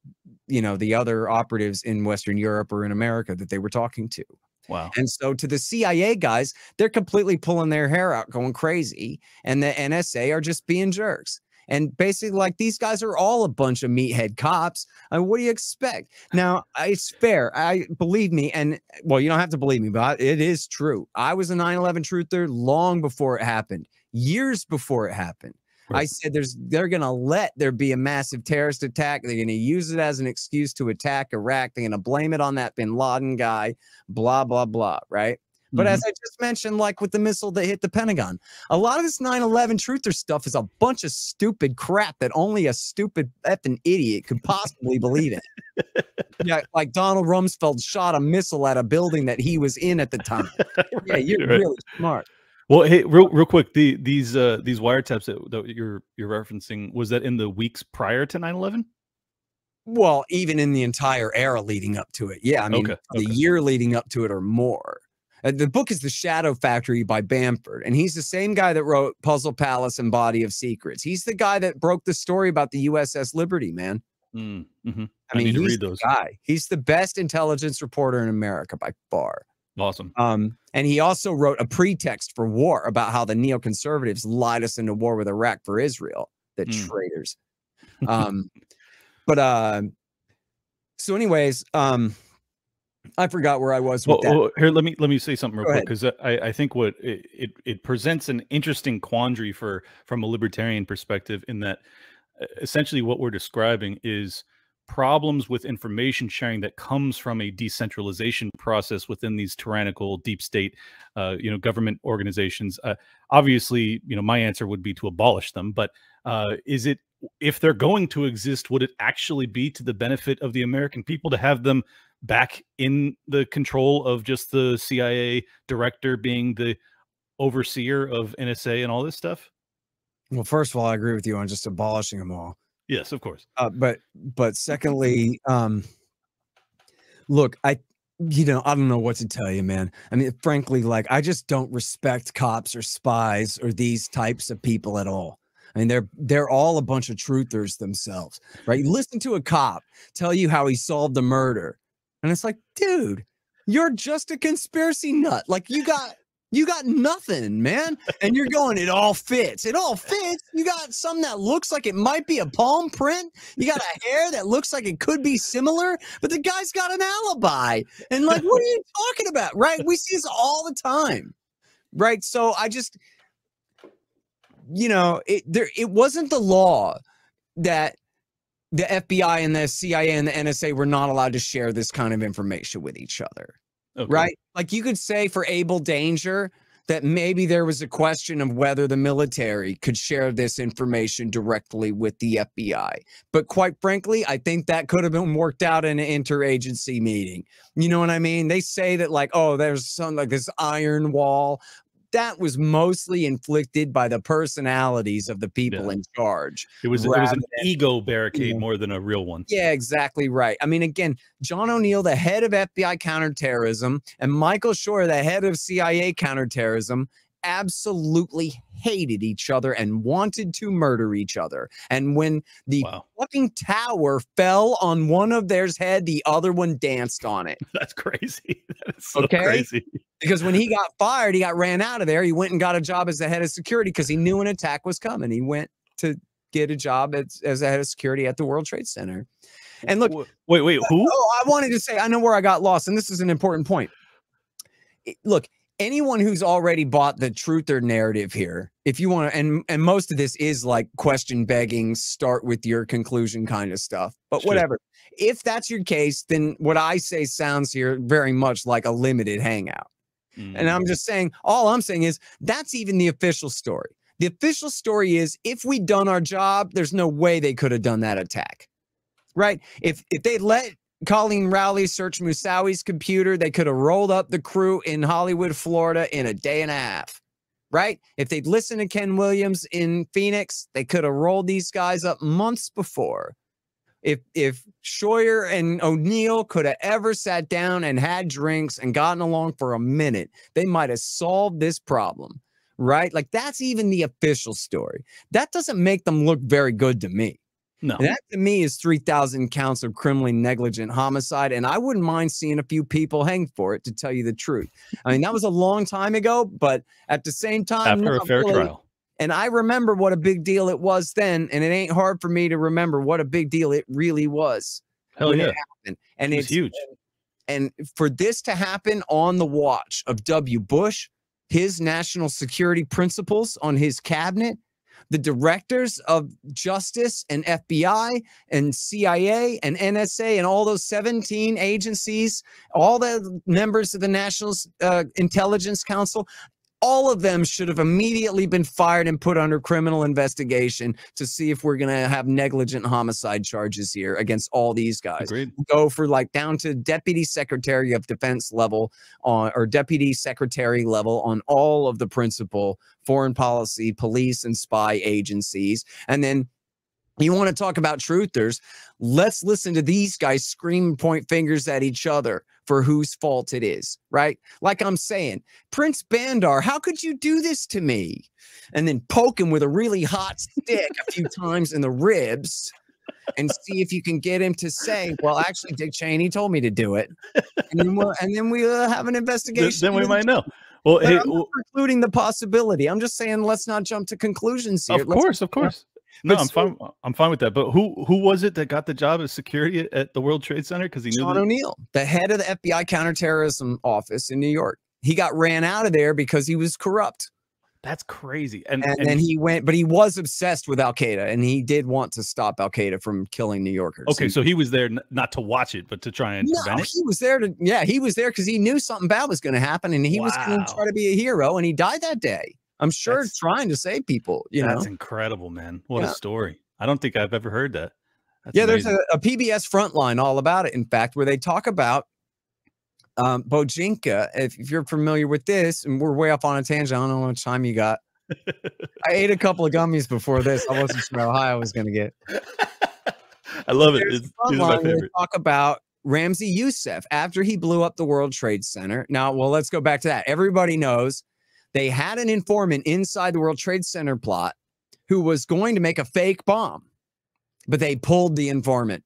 you know, the other operatives in Western Europe or in America that they were talking to. Wow. And so to the CIA guys, they're completely pulling their hair out, going crazy. And the NSA are just being jerks. And basically, like, these guys are all a bunch of meathead cops. I mean, what do you expect? Now, it's fair. Believe me. And, well, you don't have to believe me, but it is true. I was a 9/11 truther long before it happened, years before it happened. Right. I said they're going to let there be a massive terrorist attack. They're going to use it as an excuse to attack Iraq. They're going to blame it on that bin Laden guy, blah, blah, blah, right? But as I just mentioned, like with the missile that hit the Pentagon, a lot of this 9/11 truther stuff is a bunch of stupid crap that only a stupid effing idiot could possibly believe in. Yeah, like Donald Rumsfeld shot a missile at a building that he was in at the time. Right, yeah, you're really smart. Well, hey, real quick, these wiretaps that you're referencing, was that in the weeks prior to 9/11? Well, even in the entire era leading up to it. Yeah, I mean, the year leading up to it or more. The book is The Shadow Factory by Bamford, and he's the same guy that wrote Puzzle Palace and Body of Secrets. He's the guy that broke the story about the USS Liberty, man. I mean, need to he's read those. The guy. He's the best intelligence reporter in America by far. Awesome. And he also wrote A Pretext for War about how the neoconservatives lied us into war with Iraq for Israel. The traitors. So anyways, I forgot where I was with that. Here, let me say something real quick, because I think what it presents an interesting quandary from a libertarian perspective, in that essentially what we're describing is problems with information sharing that comes from a decentralization process within these tyrannical deep state, government organizations. Obviously, my answer would be to abolish them. But if they're going to exist, would it actually be to the benefit of the American people to have them back in the control of just the CIA director being the overseer of NSA and all this stuff? Well, first of all, I agree with you on just abolishing them all. Yes, of course. But secondly, look, I don't know what to tell you, man. I mean, frankly, like, I just don't respect cops or spies or these types of people at all. I mean, they're all a bunch of truthers themselves, right? You listen to a cop tell you how he solved a murder, and it's like, dude, you're just a conspiracy nut. Like, you got nothing, man. And you're going, it all fits. It all fits. You got something that looks like it might be a palm print. You got a hair that looks like it could be similar, but the guy's got an alibi. And like, what are you talking about? Right? We see this all the time. Right? So I just, it wasn't the law that the FBI and the CIA and the NSA were not allowed to share this kind of information with each other. Okay. Right? Like, you could say for Able Danger that maybe there was a question of whether the military could share this information directly with the FBI. But quite frankly, I think that could have been worked out in an interagency meeting. You know what I mean? They say that, like, oh, there's some like this iron wall. That was mostly inflicted by the personalities of the people in charge. It was an ego barricade more than a real one. Yeah, exactly right. I mean, again, John O'Neill, the head of FBI counterterrorism, and Michael Shore, the head of CIA counterterrorism, absolutely hated each other and wanted to murder each other. And when the fucking tower fell on one of theirs head, the other one danced on it. That's crazy. That is so crazy. Because when he got fired, he got ran out of there. He went and got a job as the head of security because he knew an attack was coming. He went to get a job as the head of security at the World Trade Center. And look, wait, who? Oh, I wanted to say, I know where I got lost, and this is an important point. Look, anyone who's already bought the truther narrative here, if you want to, and most of this is like question begging, start with your conclusion kind of stuff, but whatever. If that's your case, then what I say sounds here very much like a limited hangout. And I'm just saying, all I'm saying is that's even the official story. The official story is, if we'd done our job, there's no way they could have done that attack, right? If they let Colleen Rowley search Moussaoui's computer, they could have rolled up the crew in Hollywood, Florida in a day and a half, right? If they'd listened to Ken Williams in Phoenix, they could have rolled these guys up months before. If Scheuer and O'Neill could have ever sat down and had drinks and gotten along for a minute, they might have solved this problem, right? Like, that's even the official story. That doesn't make them look very good to me. No. And that to me is 3,000 counts of criminally negligent homicide, and I wouldn't mind seeing a few people hanged for it, to tell you the truth. I mean, that was a long time ago, but at the same time, after a fair trial. And I remember what a big deal it was then, and it ain't hard for me to remember what a big deal it really was. Hell yeah. It happened. And it's huge. And for this to happen on the watch of W. Bush, his national security principles on his cabinet, the directors of Justice and FBI and CIA and NSA and all those 17 agencies, all the members of the National Intelligence Council, all of them should have immediately been fired and put under criminal investigation to see if we're going to have negligent homicide charges here against all these guys. Agreed. Go for like down to Deputy Secretary of Defense level on, or Deputy Secretary level on all of the principal foreign policy, police and spy agencies. And then you want to talk about truthers? Let's listen to these guys scream and point fingers at each other for whose fault it is, right? Like I'm saying, Prince Bandar, how could you do this to me? And then poke him with a really hot stick a few times in the ribs and see if you can get him to say, well, actually, Dick Cheney told me to do it. And then we'll have an investigation. Then we might know. Well, hey, I'm not precluding the possibility. I'm just saying, let's not jump to conclusions here. Of course. No, I'm fine with that. But who was it that got the job as security at the World Trade Center? Because he knew John O'Neill, the head of the FBI counterterrorism office in New York. He got ran out of there because he was corrupt. That's crazy. And then he went, but he was obsessed with Al Qaeda, and he did want to stop Al Qaeda from killing New Yorkers. Okay, so he was there not to watch it, but to try and prevent it. He was there to, he was there because he knew something bad was going to happen, and he was going to try to be a hero, and he died that day. I'm sure trying to save people. That's incredible, man. What a story. I don't think I've ever heard that. That's amazing. There's a PBS Frontline all about it, in fact, where they talk about Bojinka, if you're familiar with this, and we're way off on a tangent, I don't know how much time you got. I ate a couple of gummies before this. I wasn't sure how high I was going to get. I love it. It's my favorite. Talk about Ramzi Youssef after he blew up the World Trade Center. Now, well, let's go back to that. Everybody knows they had an informant inside the World Trade Center plot who was going to make a fake bomb, but they pulled the informant.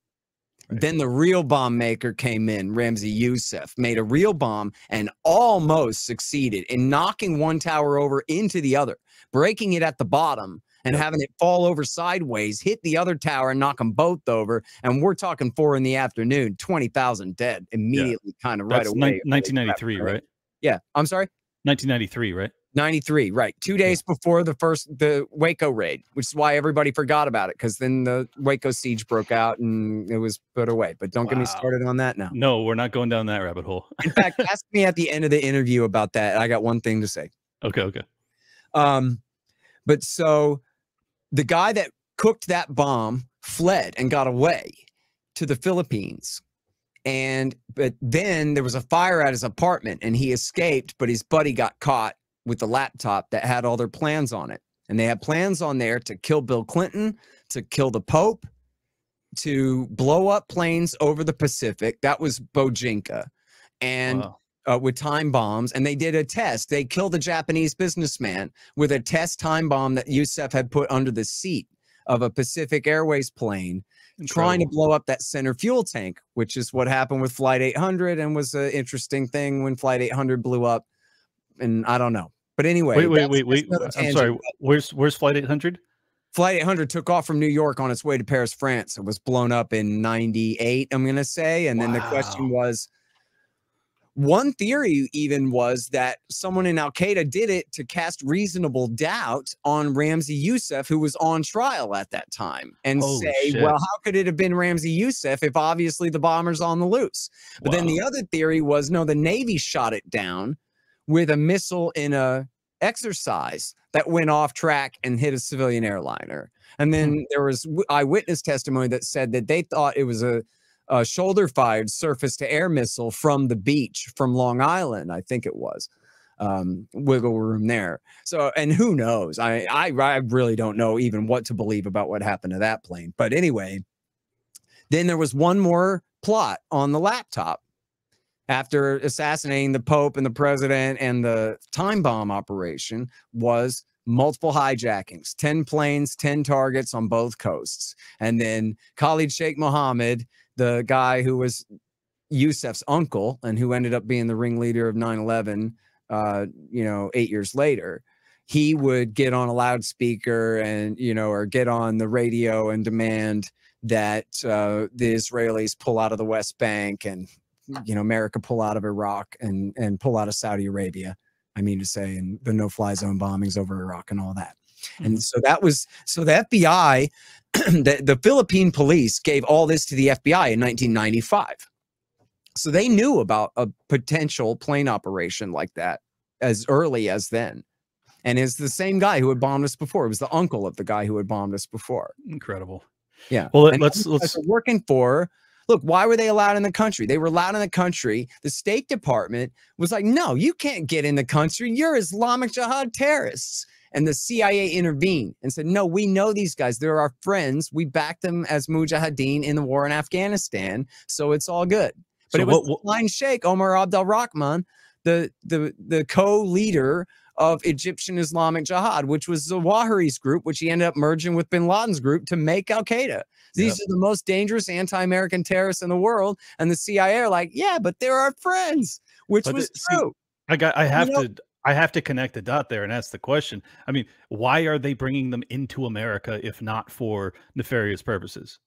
Right. Then the real bomb maker came in, Ramzi Youssef, made a real bomb and almost succeeded in knocking one tower over into the other, breaking it at the bottom and having it fall over sideways, hit the other tower and knock them both over. And we're talking 4 in the afternoon, 20,000 dead immediately, kind of right away. 1993, right? Yeah. I'm sorry? 1993, right? 93, right. 2 days before the Waco raid, which is why everybody forgot about it, because then the Waco siege broke out and it was put away. But don't get me started on that now. No, we're not going down that rabbit hole. In fact, ask me at the end of the interview about that. I got one thing to say. Okay. But so the guy that cooked that bomb fled and got away to the Philippines. But then there was a fire at his apartment and he escaped, but his buddy got caught with the laptop that had all their plans on it. And they had plans on there to kill Bill Clinton, to kill the Pope, to blow up planes over the Pacific. That was Bojinka. And with time bombs. And they did a test. They killed a Japanese businessman with a test time bomb that Youssef had put under the seat of a Pacific Airways plane. Trying to blow up that center fuel tank, which is what happened with Flight 800 and was an interesting thing when Flight 800 blew up. And I don't know. But anyway. Wait. I'm sorry. Where's Flight 800? Flight 800 took off from New York on its way to Paris, France. It was blown up in 98, I'm going to say. And then the question was, one theory even was that someone in Al-Qaeda did it to cast reasonable doubt on Ramzi Youssef, who was on trial at that time, and well, how could it have been Ramzi Youssef if obviously the bomber's on the loose? But then the other theory was, no, the Navy shot it down with a missile in a exercise that went off track and hit a civilian airliner. And then there was eyewitness testimony that said that they thought it was a shoulder-fired surface-to-air missile from the beach from Long Island, I think it was. Wiggle room there. So, and who knows? I really don't know even what to believe about what happened to that plane. But anyway, then there was one more plot on the laptop. After assassinating the Pope and the president, and the time bomb operation was multiple hijackings, 10 planes, 10 targets on both coasts. And then Khalid Sheikh Mohammed, the guy who was Youssef's uncle and who ended up being the ringleader of 9/11, 8 years later, he would get on a loudspeaker and, or get on the radio and demand that the Israelis pull out of the West Bank and, America pull out of Iraq and pull out of Saudi Arabia. I mean to say, and the no-fly zone bombings over Iraq and all that. And so the FBI, the Philippine police gave all this to the FBI in 1995. So they knew about a potential plane operation like that as early as then. And it's the same guy who had bombed us before. It was the uncle of the guy who had bombed us before. Incredible. Yeah. Well, and let's working for. Look, why were they allowed in the country? They were allowed in the country. The State Department was like, no, you can't get in the country. You're Islamic Jihad terrorists. And the CIA intervened and said, no, we know these guys. They're our friends. We backed them as mujahideen in the war in Afghanistan. So it's all good. But it was blind Sheikh Omar Abdel Rahman, the co-leader of Egyptian Islamic Jihad, which was Zawahiri's group, which he ended up merging with bin Laden's group to make Al-Qaeda. These are the most dangerous anti-American terrorists in the world. And the CIA are like, yeah, but they're our friends, which was true. I have to connect the dot there and ask the question. I mean, why are they bringing them into America if not for nefarious purposes?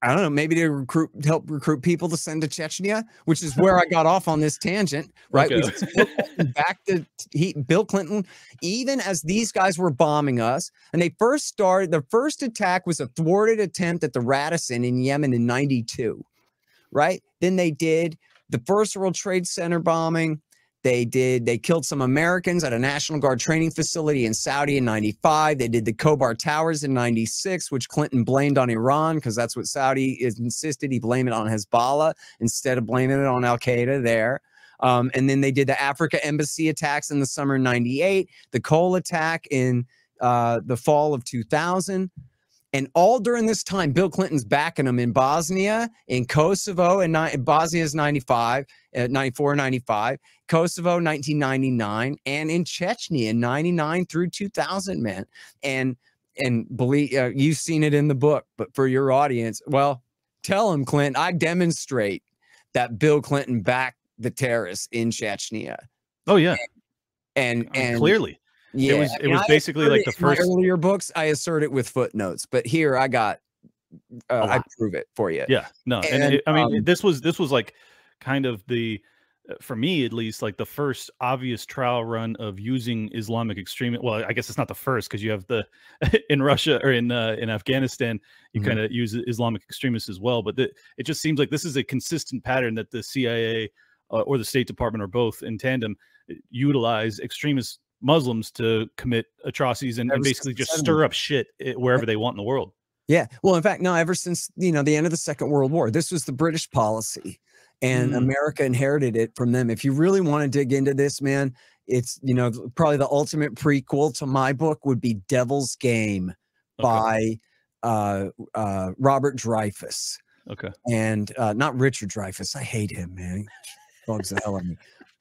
I don't know, maybe to help recruit people to send to Chechnya, which is where I got off on this tangent, right? Okay. Back to Bill Clinton, even as these guys were bombing us, and they first started, the first attack was a thwarted attempt at the Radisson in Yemen in 92, right? Then they did the first World Trade Center bombing. They killed some Americans at a National Guard training facility in Saudi in 95. They did the Khobar Towers in 96, which Clinton blamed on Iran because that's what Saudi insisted. He blamed it on Hezbollah instead of blaming it on Al-Qaeda there. And then they did the Africa embassy attacks in the summer of 98, the Cole attack in the fall of 2000. And all during this time, Bill Clinton's backing them in Bosnia, in Kosovo, and Bosnia's 94, 95, Kosovo, 1999, and in Chechnya in 99 through 2000, man. And believe you've seen it in the book, but for your audience, well, tell them, Clint, I demonstrate that Bill Clinton backed the terrorists in Chechnya. Oh yeah, and clearly. Yeah, it was basically like the first. My earlier books, I assert it with footnotes, but here I got, I prove it for you. Yeah, no, and I mean, this was like kind of the, for me at least, like the first obvious trial run of using Islamic extremism. Well, I guess it's not the first because you have the in Russia or in Afghanistan, you kind of use Islamic extremists as well. But it just seems like this is a consistent pattern that the CIA or the State Department or both in tandem utilize extremist Muslims to commit atrocities and basically just stir up shit wherever they want in the world. Yeah. Well, in fact, no, ever since, the end of the Second World War, this was the British policy and America inherited it from them. If you really want to dig into this, man, it's, probably the ultimate prequel to my book would be Devil's Game by Robert Dreyfuss. Okay. And not Richard Dreyfuss. I hate him, man. He bugs the hell out of me.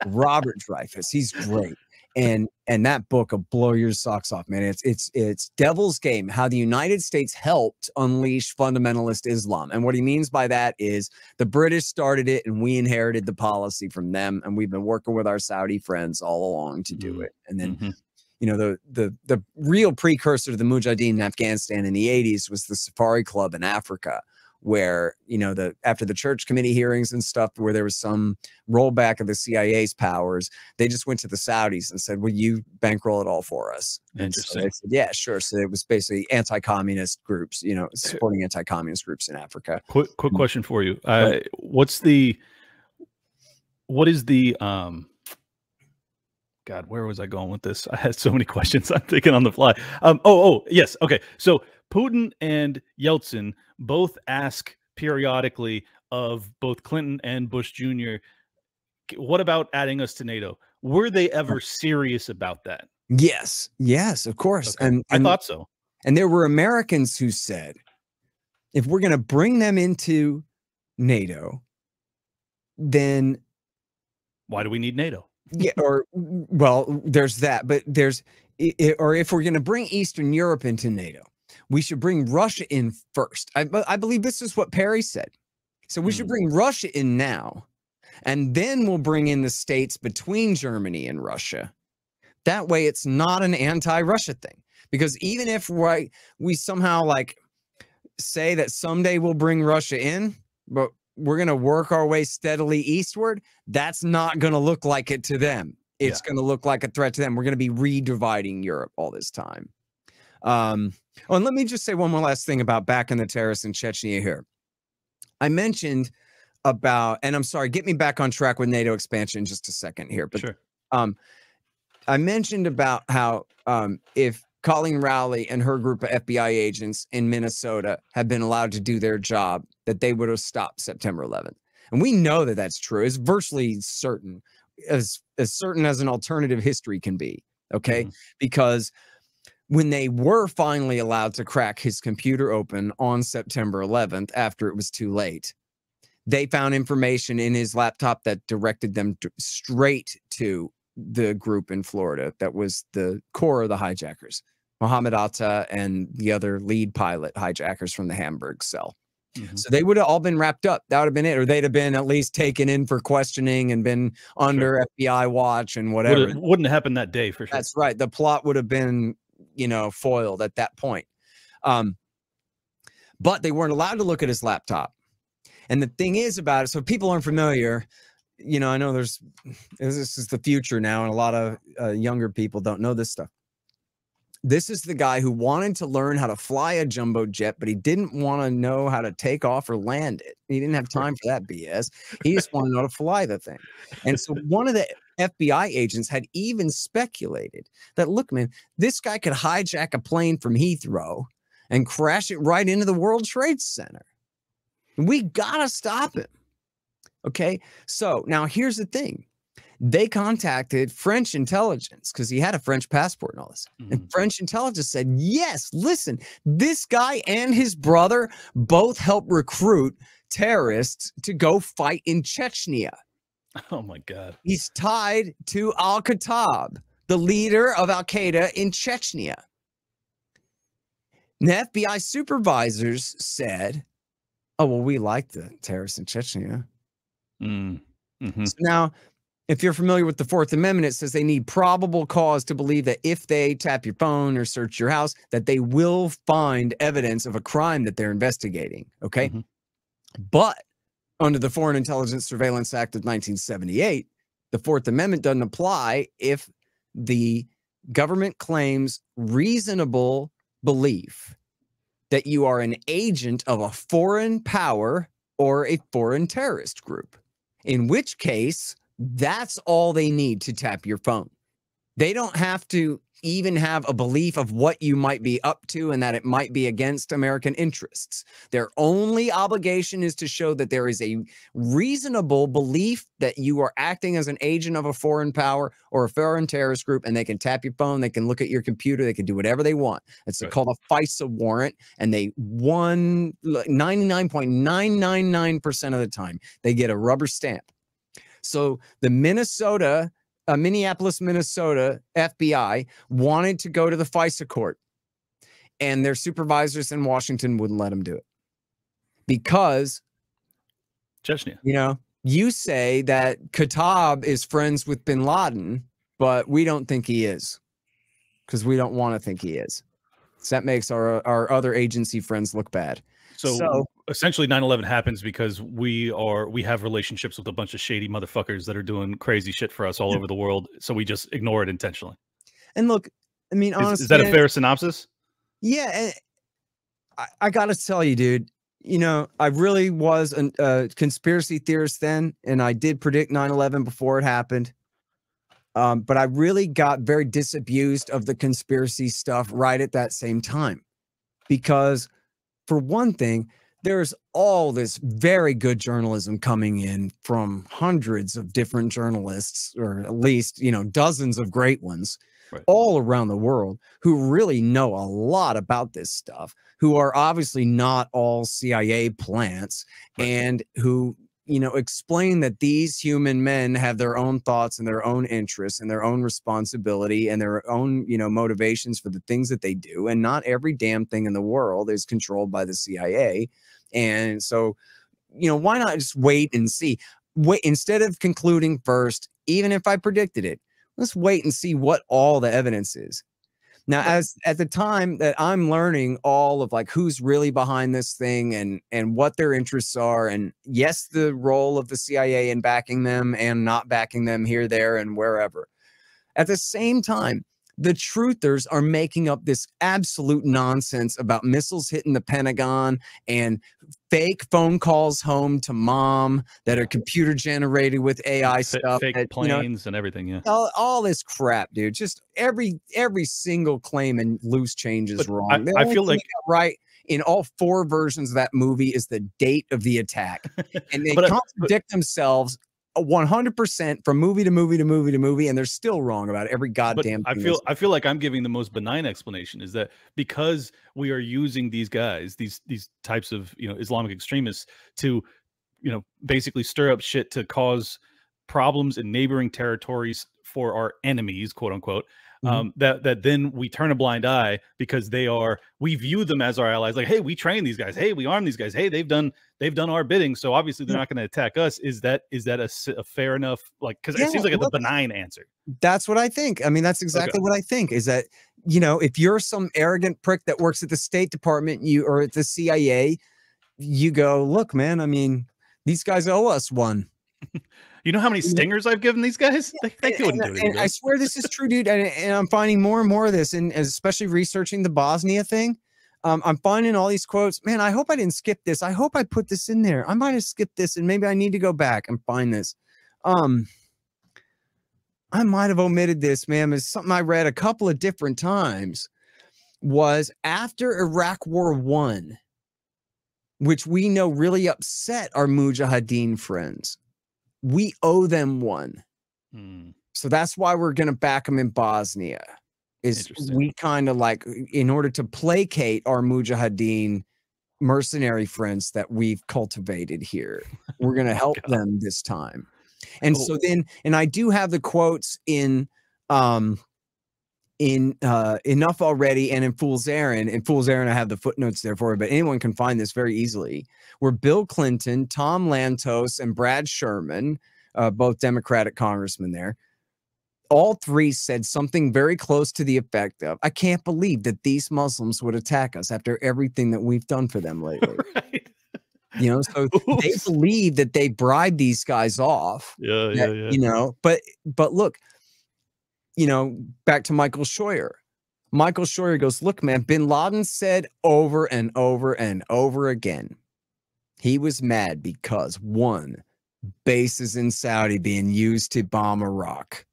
Robert Dreyfuss. He's great. And that book will blow your socks off, man. It's Devil's Game, how the United States helped unleash fundamentalist Islam. And what he means by that is the British started it and we inherited the policy from them. And we've been working with our Saudi friends all along to do it. And then, the real precursor to the Mujahideen in Afghanistan in the 80s was the Safari Club in Africa, where, after the church committee hearings and stuff, where there was some rollback of the CIA's powers, they just went to the Saudis and said, will you bankroll it all for us? And so they said, yeah, sure. So it was basically anti-communist groups, supporting anti-communist groups in Africa. Quick question for you. What is the, God, where was I going with this? I had so many questions. I'm thinking on the fly. Yes. Okay. So Putin and Yeltsin both ask periodically of both Clinton and Bush Jr., what about adding us to NATO? Were they ever serious about that? Yes. Yes, of course. Okay. And I thought so. And there were Americans who said, if we're going to bring them into NATO, then why do we need NATO? Yeah, well, there's that, but or if we're going to bring Eastern Europe into NATO, we should bring Russia in first. I believe this is what Perry said. So we should bring Russia in now, and then we'll bring in the states between Germany and Russia. That way it's not an anti-Russia thing. Because even if we somehow say that someday we'll bring Russia in, but we're going to work our way steadily eastward, that's not going to look like it to them. It's going to look like a threat to them. We're going to be redividing Europe all this time. And let me just say one more last thing about backing the terrorists in Chechnya here. I mentioned about, and I'm sorry, get me back on track with NATO expansion in just a second here. But sure. I mentioned about how if Colleen Rowley and her group of FBI agents in Minnesota had been allowed to do their job, that they would have stopped September 11th. And we know that that's true. It's virtually certain, as certain as an alternative history can be, okay? Because when they were finally allowed to crack his computer open on September 11th, after it was too late, they found information in his laptop that directed them straight to the group in Florida that was the core of the hijackers, Mohammed Atta and the other lead pilot hijackers from the Hamburg cell. So they would have all been wrapped up. That would have been it. Or they'd have been at least taken in for questioning and been under FBI watch and whatever. Wouldn't happen that day for sure. That's right. The plot would have been, foiled at that point. But they weren't allowed to look at his laptop. And the thing is about it, so people aren't familiar, I know this is the future now, and a lot of younger people don't know this stuff. This is the guy who wanted to learn how to fly a jumbo jet, but he didn't want to know how to take off or land it. He didn't have time for that BS. He just wanted to know how to fly the thing. And so one of the FBI agents had even speculated that, look, man, this guy could hijack a plane from Heathrow and crash it right into the World Trade Center. We got to stop him. Okay. So now here's the thing. They contacted French intelligence because he had a French passport and all this. And French intelligence said, yes, listen, this guy and his brother both helped recruit terrorists to go fight in Chechnya. Oh, my God. He's tied to al-Khattab, the leader of al-Qaeda in Chechnya. And the FBI supervisors said, oh, well, we like the terrorists in Chechnya. So now, if you're familiar with the Fourth Amendment, it says they need probable cause to believe that if they tap your phone or search your house, that they will find evidence of a crime that they're investigating. Okay. But under the Foreign Intelligence Surveillance Act of 1978, the Fourth Amendment doesn't apply if the government claims reasonable belief that you are an agent of a foreign power or a foreign terrorist group, in which case that's all they need to tap your phone. They don't have to even have a belief of what you might be up to and that it might be against American interests. Their only obligation is to show that there is a reasonable belief that you are acting as an agent of a foreign power or a foreign terrorist group, and they can tap your phone, they can look at your computer, they can do whatever they want. It's called a FISA warrant, and they won 99.999% of the time. They get a rubber stamp. So the Minneapolis, Minnesota FBI wanted to go to the FISA court, and their supervisors in Washington wouldn't let them do it because, Chechnya, you know, you say that Khattab is friends with bin Laden, but we don't think he is because we don't want to think he is. So that makes our other agency friends look bad. So essentially 9/11 happens because we have relationships with a bunch of shady motherfuckers that are doing crazy shit for us all over the world. So we just ignore it intentionally. And look, I mean, honestly, is that a fair synopsis? Yeah. And I got to tell you, dude, you know, I really was a conspiracy theorist then, and I did predict 9/11 before it happened. But I really got very disabused of the conspiracy stuff right at that same time, because for one thing, there's all this very good journalism coming in from hundreds of different journalists, or at least, you know, dozens of great ones all around the world who really know a lot about this stuff, who are obviously not all CIA plants, and who, you know, explain that these human men have their own thoughts and their own interests and their own responsibility and their own, you know, motivations for the things that they do. And not every damn thing in the world is controlled by the CIA. And so, you know, why not just wait and see? Wait, instead of concluding first, even if I predicted it, let's wait and see what all the evidence is. Now, as at the time that I'm learning all of like who's really behind this thing and what their interests are, and yes, the role of the CIA in backing them and not backing them here, there, and wherever. At the same time, the truthers are making up this absolute nonsense about missiles hitting the Pentagon and fake phone calls home to mom that are computer generated with AI stuff, fake planes, and everything. Yeah, all this crap, dude. Just every single claim and loose change is wrong. I feel like right in all 4 versions of that movie is the date of the attack, and they contradict themselves 100% from movie to movie to movie to movie, and they're still wrong about every goddamn thing. I feel like I'm giving the most benign explanation, is that because we are using these guys, these types of, you know, Islamic extremists to, you know, basically stir up shit to cause problems in neighboring territories for our enemies, quote unquote. That then we turn a blind eye because we view them as our allies. Like, hey, we train these guys. Hey, we arm these guys. Hey, they've done our bidding. So obviously they're not going to attack us. Is that a fair enough, like, because it seems like it's a benign answer. That's what I think. I mean, that's exactly what I think, is that, you know, if you're some arrogant prick that works at the State Department, or at the CIA, you go, look, man, I mean, these guys owe us one. You know how many stingers I've given these guys? They couldn't do it. And I swear this is true, dude. And I'm finding more and more of this, and especially researching the Bosnia thing. I'm finding all these quotes. Man, I hope I didn't skip this. I hope I put this in there. I might have skipped this, and maybe I need to go back and find this. I might have omitted this, ma'am, is something I read a couple of different times, was after Iraq War I, which we know really upset our Mujahideen friends. We owe them one. So that's why we're going to back them in Bosnia. Is we kind of like, in order to placate our Mujahideen mercenary friends that we've cultivated here, we're going to help them this time. And so then, and I do have the quotes in Enough Already and in Fool's Errand. In Fool's Errand, I have the footnotes there for you, but anyone can find this very easily, where Bill Clinton, Tom Lantos, and Brad Sherman, both Democratic congressmen there, all three said something very close to the effect of, I can't believe that these Muslims would attack us after everything that we've done for them lately. Right. You know, so they believe that they bribed these guys off. Yeah. You know, but look, you know, back to Michael Scheuer. Michael Scheuer goes, look, man, bin Laden said over and over and over again, he was mad because, one, bases in Saudi being used to bomb Iraq.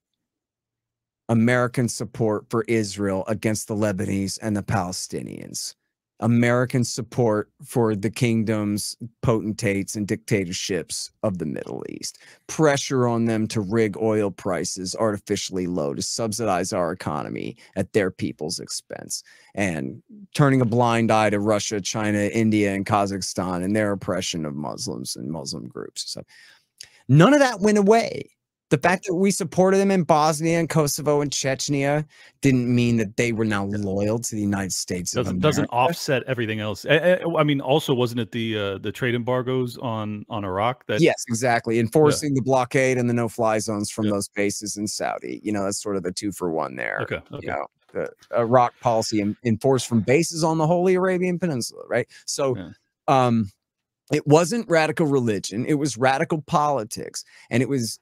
American support for Israel against the Lebanese and the Palestinians. American support for the kingdoms, potentates, and dictatorships of the Middle East. Pressure on them to rig oil prices artificially low to subsidize our economy at their people's expense. And turning a blind eye to Russia, China, India, and Kazakhstan and their oppression of Muslims and Muslim groups. So none of that went away. The fact that we supported them in Bosnia and Kosovo and Chechnya didn't mean that they were now loyal to the United States. Doesn't offset everything else. I mean, also, wasn't it the trade embargoes on Iraq? That yes, exactly. Enforcing the blockade and the no-fly zones from those bases in Saudi. You know, that's sort of the 2-for-1 there. Okay. You know, the Iraq policy enforced from bases on the Holy Arabian Peninsula, right? So, it wasn't radical religion; it was radical politics, and it was.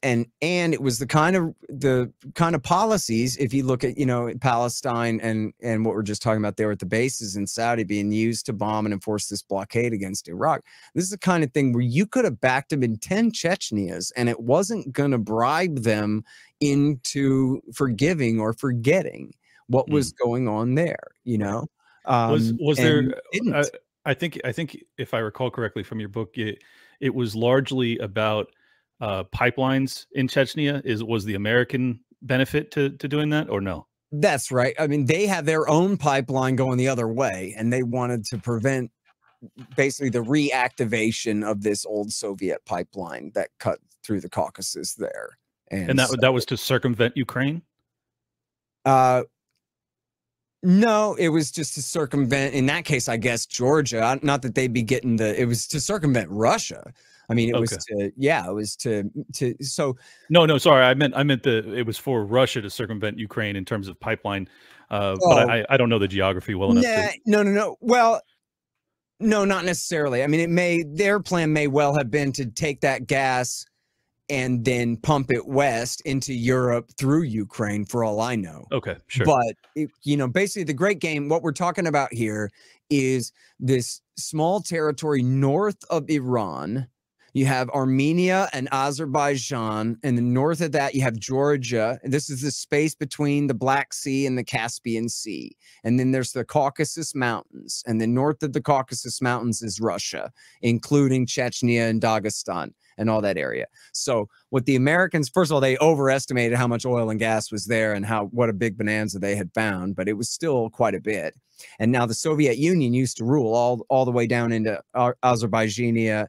And it was the kind of policies, if you look at, you know, Palestine and what we're just talking about there at the bases in Saudi being used to bomb and enforce this blockade against Iraq. This is the kind of thing where you could have backed them in 10 Chechnyas and it wasn't going to bribe them into forgiving or forgetting what was going on there, you know? Was there, I think if I recall correctly from your book, it was largely about pipelines in Chechnya. Was the American benefit to doing that, or no? That's right. I mean, they have their own pipeline going the other way, and they wanted to prevent basically the reactivation of this old Soviet pipeline that cut through the Caucasus there. And that was to circumvent Ukraine? No, it was just to circumvent, in that case, I guess, Georgia. Not that they'd be getting it was to circumvent Russia. I mean, it was so no, sorry. I meant it was for Russia to circumvent Ukraine in terms of pipeline. But I don't know the geography well enough. No. Well, no, not necessarily. I mean, their plan may well have been to take that gas and then pump it west into Europe through Ukraine, for all I know. Okay, sure. But, you know, basically the great game, what we're talking about here is this small territory north of Iran. You have Armenia and Azerbaijan, and the north of that you have Georgia. This is the space between the Black Sea and the Caspian Sea. And then there's the Caucasus Mountains, and then north of the Caucasus Mountains is Russia, including Chechnya and Dagestan and all that area. So what the Americans, first of all, they overestimated how much oil and gas was there and what a big bonanza they had found, but it was still quite a bit. And now the Soviet Union used to rule all the way down into Armenia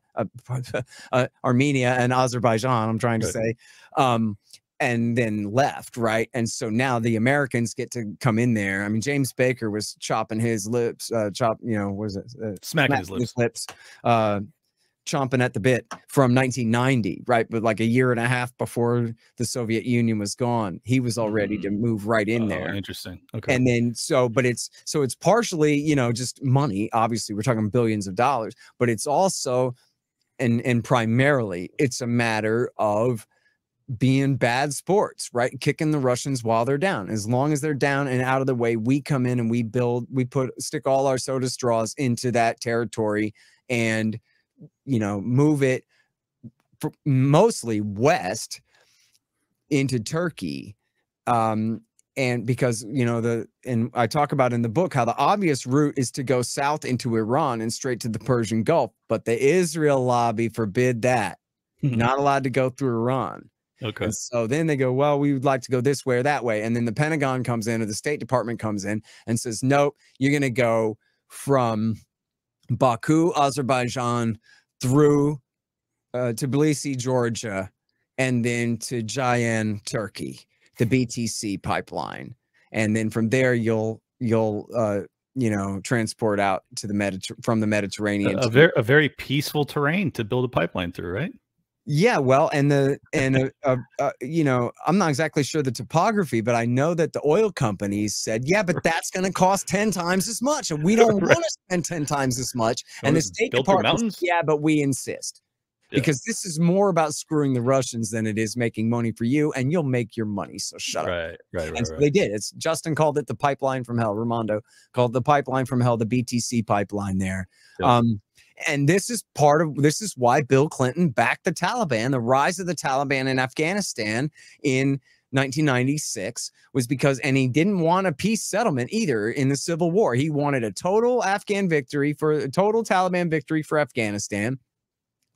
and Azerbaijan, I'm trying to say, and then left, right? And so now the Americans get to come in there. I mean, James Baker was chopping his lips, smacking his lips, chomping at the bit from 1990, right? But like a year and a half before the Soviet Union was gone, he was all ready to move right in there. Interesting. Okay. And then it's partially, you know, just money. Obviously, we're talking billions of dollars, but it's also and primarily it's a matter of being bad sports, right? Kicking the Russians while they're down. As long as they're down and out of the way, we come in and stick all our soda straws into that territory and, you know, move it mostly west into Turkey. And because, you know, and I talk about in the book how the obvious route is to go south into Iran and straight to the Persian Gulf, but the Israel lobby forbid that. Not allowed to go through Iran. Okay. And so then they go, well, we would like to go this way or that way. And then the Pentagon comes in, or the State Department comes in and says, nope, you're going to go from Baku, Azerbaijan, through Tbilisi, Georgia, and then to Jayan, Turkey, the BTC pipeline. And then from there, you'll you know, transport out to the from the Mediterranean. A very peaceful terrain to build a pipeline through, right? Yeah, well, you know, I'm not exactly sure the topography, but I know that the oil companies said, yeah, but that's going to cost 10 times as much, and we don't want to spend 10 times as much. And the State Department, yeah, but we insist. Because this is more about screwing the Russians than it is making money for you, and you'll make your money. So shut up. Right. So they did. It's Justin called it the pipeline from hell. Ramondo called the pipeline from hell the BTC pipeline there. Yep. And this is why Bill Clinton backed the Taliban. The rise of the Taliban in Afghanistan in 1996 was because, and he didn't want a peace settlement either in the Civil War. He wanted a total Taliban victory for Afghanistan,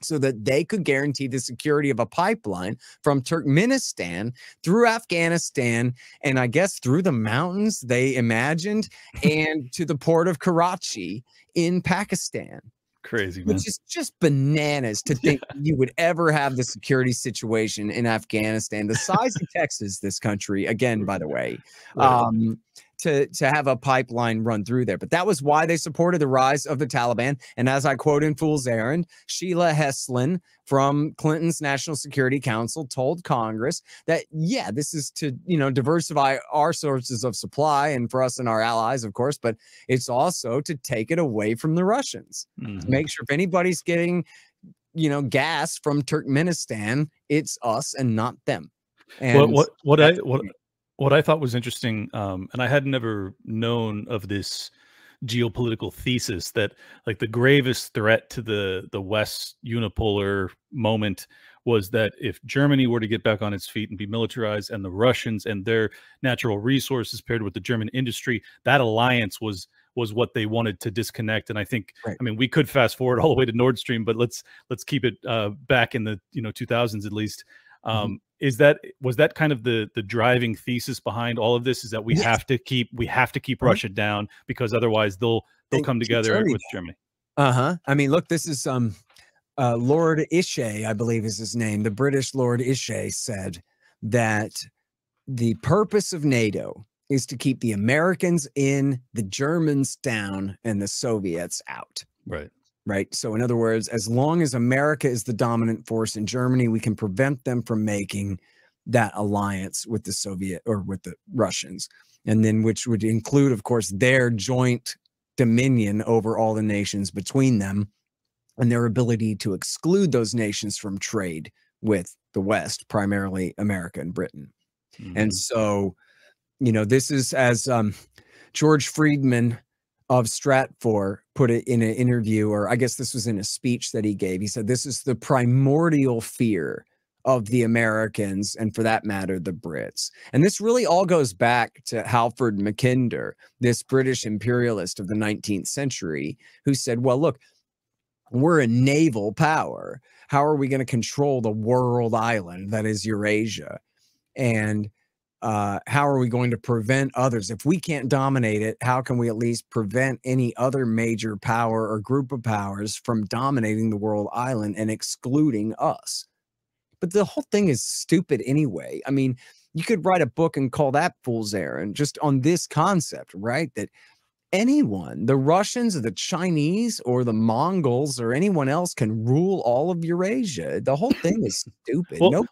so that they could guarantee the security of a pipeline from Turkmenistan through Afghanistan, and I guess through the mountains, they imagined, and to the port of Karachi in Pakistan. Crazy, man. Which is just bananas to think you would ever have the security situation in Afghanistan, the size of Texas, this country, again, by the way, to have a pipeline run through there. But that was why they supported the rise of the Taliban. And as I quote in Fool's Errand, Sheila Heslin from Clinton's National Security Council told Congress that, yeah, this is to, you know, diversify our sources of supply and for us and our allies, of course, but it's also to take it away from the Russians, to make sure if anybody's getting, you know, gas from Turkmenistan, it's us and not them. And what I thought was interesting, and I had never known of this geopolitical thesis, that like the gravest threat to the West unipolar moment was that if Germany were to get back on its feet and be militarized, and the Russians and their natural resources paired with the German industry, that alliance was what they wanted to disconnect. And I think, I mean, we could fast forward all the way to Nord Stream, but let's keep it back in the 2000s at least. Was that kind of the driving thesis behind all of this? Is that we have to keep Russia down, because otherwise they'll come together with Germany. I mean, look, this is Lord Ishay, I believe is his name. The British Lord Ishay said that the purpose of NATO is to keep the Americans in, the Germans down, and the Soviets out. Right. So in other words, as long as America is the dominant force in Germany, we can prevent them from making that alliance with the Soviet or with the Russians. And then, which would include, of course, their joint dominion over all the nations between them, and their ability to exclude those nations from trade with the West, primarily America and Britain. And so, you know, this is, as George Friedman of Stratfor put it in an interview, or I guess this was in a speech that he gave. He said, this is the primordial fear of the Americans, and for that matter, the Brits. And this really all goes back to Halford Mackinder, this British imperialist of the 19th century, who said, well, look, we're a naval power. How are we going to control the world island that is Eurasia? And how are we going to prevent others? If we can't dominate it, how can we at least prevent any other major power or group of powers from dominating the world island and excluding us? But the whole thing is stupid anyway. I mean, you could write a book and call that Fool's Errand just on this concept, right? That anyone, the Russians or the Chinese or the Mongols or anyone else, can rule all of Eurasia. The whole thing is stupid. Well,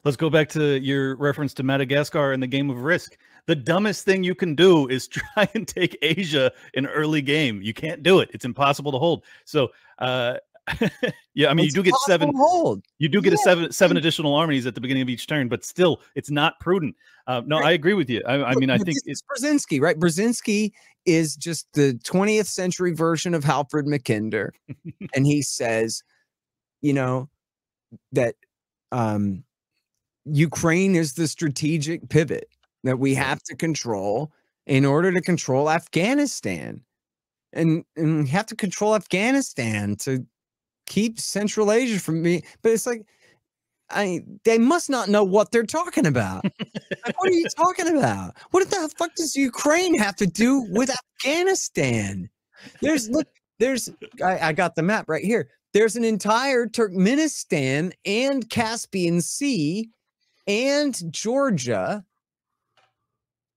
let's go back to your reference to Madagascar and the game of Risk. The dumbest thing you can do is try and take Asia in early game. You can't do it. It's impossible to hold. So, yeah, I mean, you do get seven seven additional armies at the beginning of each turn, but still, it's not prudent. No, I agree with you. I mean, I think it's Brzezinski, right? Brzezinski is just the 20th century version of Halford Mackinder, and he says, you know, that Ukraine is the strategic pivot that we have to control in order to control Afghanistan. And we have to control Afghanistan to keep Central Asia from me. But it's like, they must not know what they're talking about. Like, what are you talking about? What the fuck does Ukraine have to do with Afghanistan? I got the map right here. There's an entire Turkmenistan and Caspian Sea and Georgia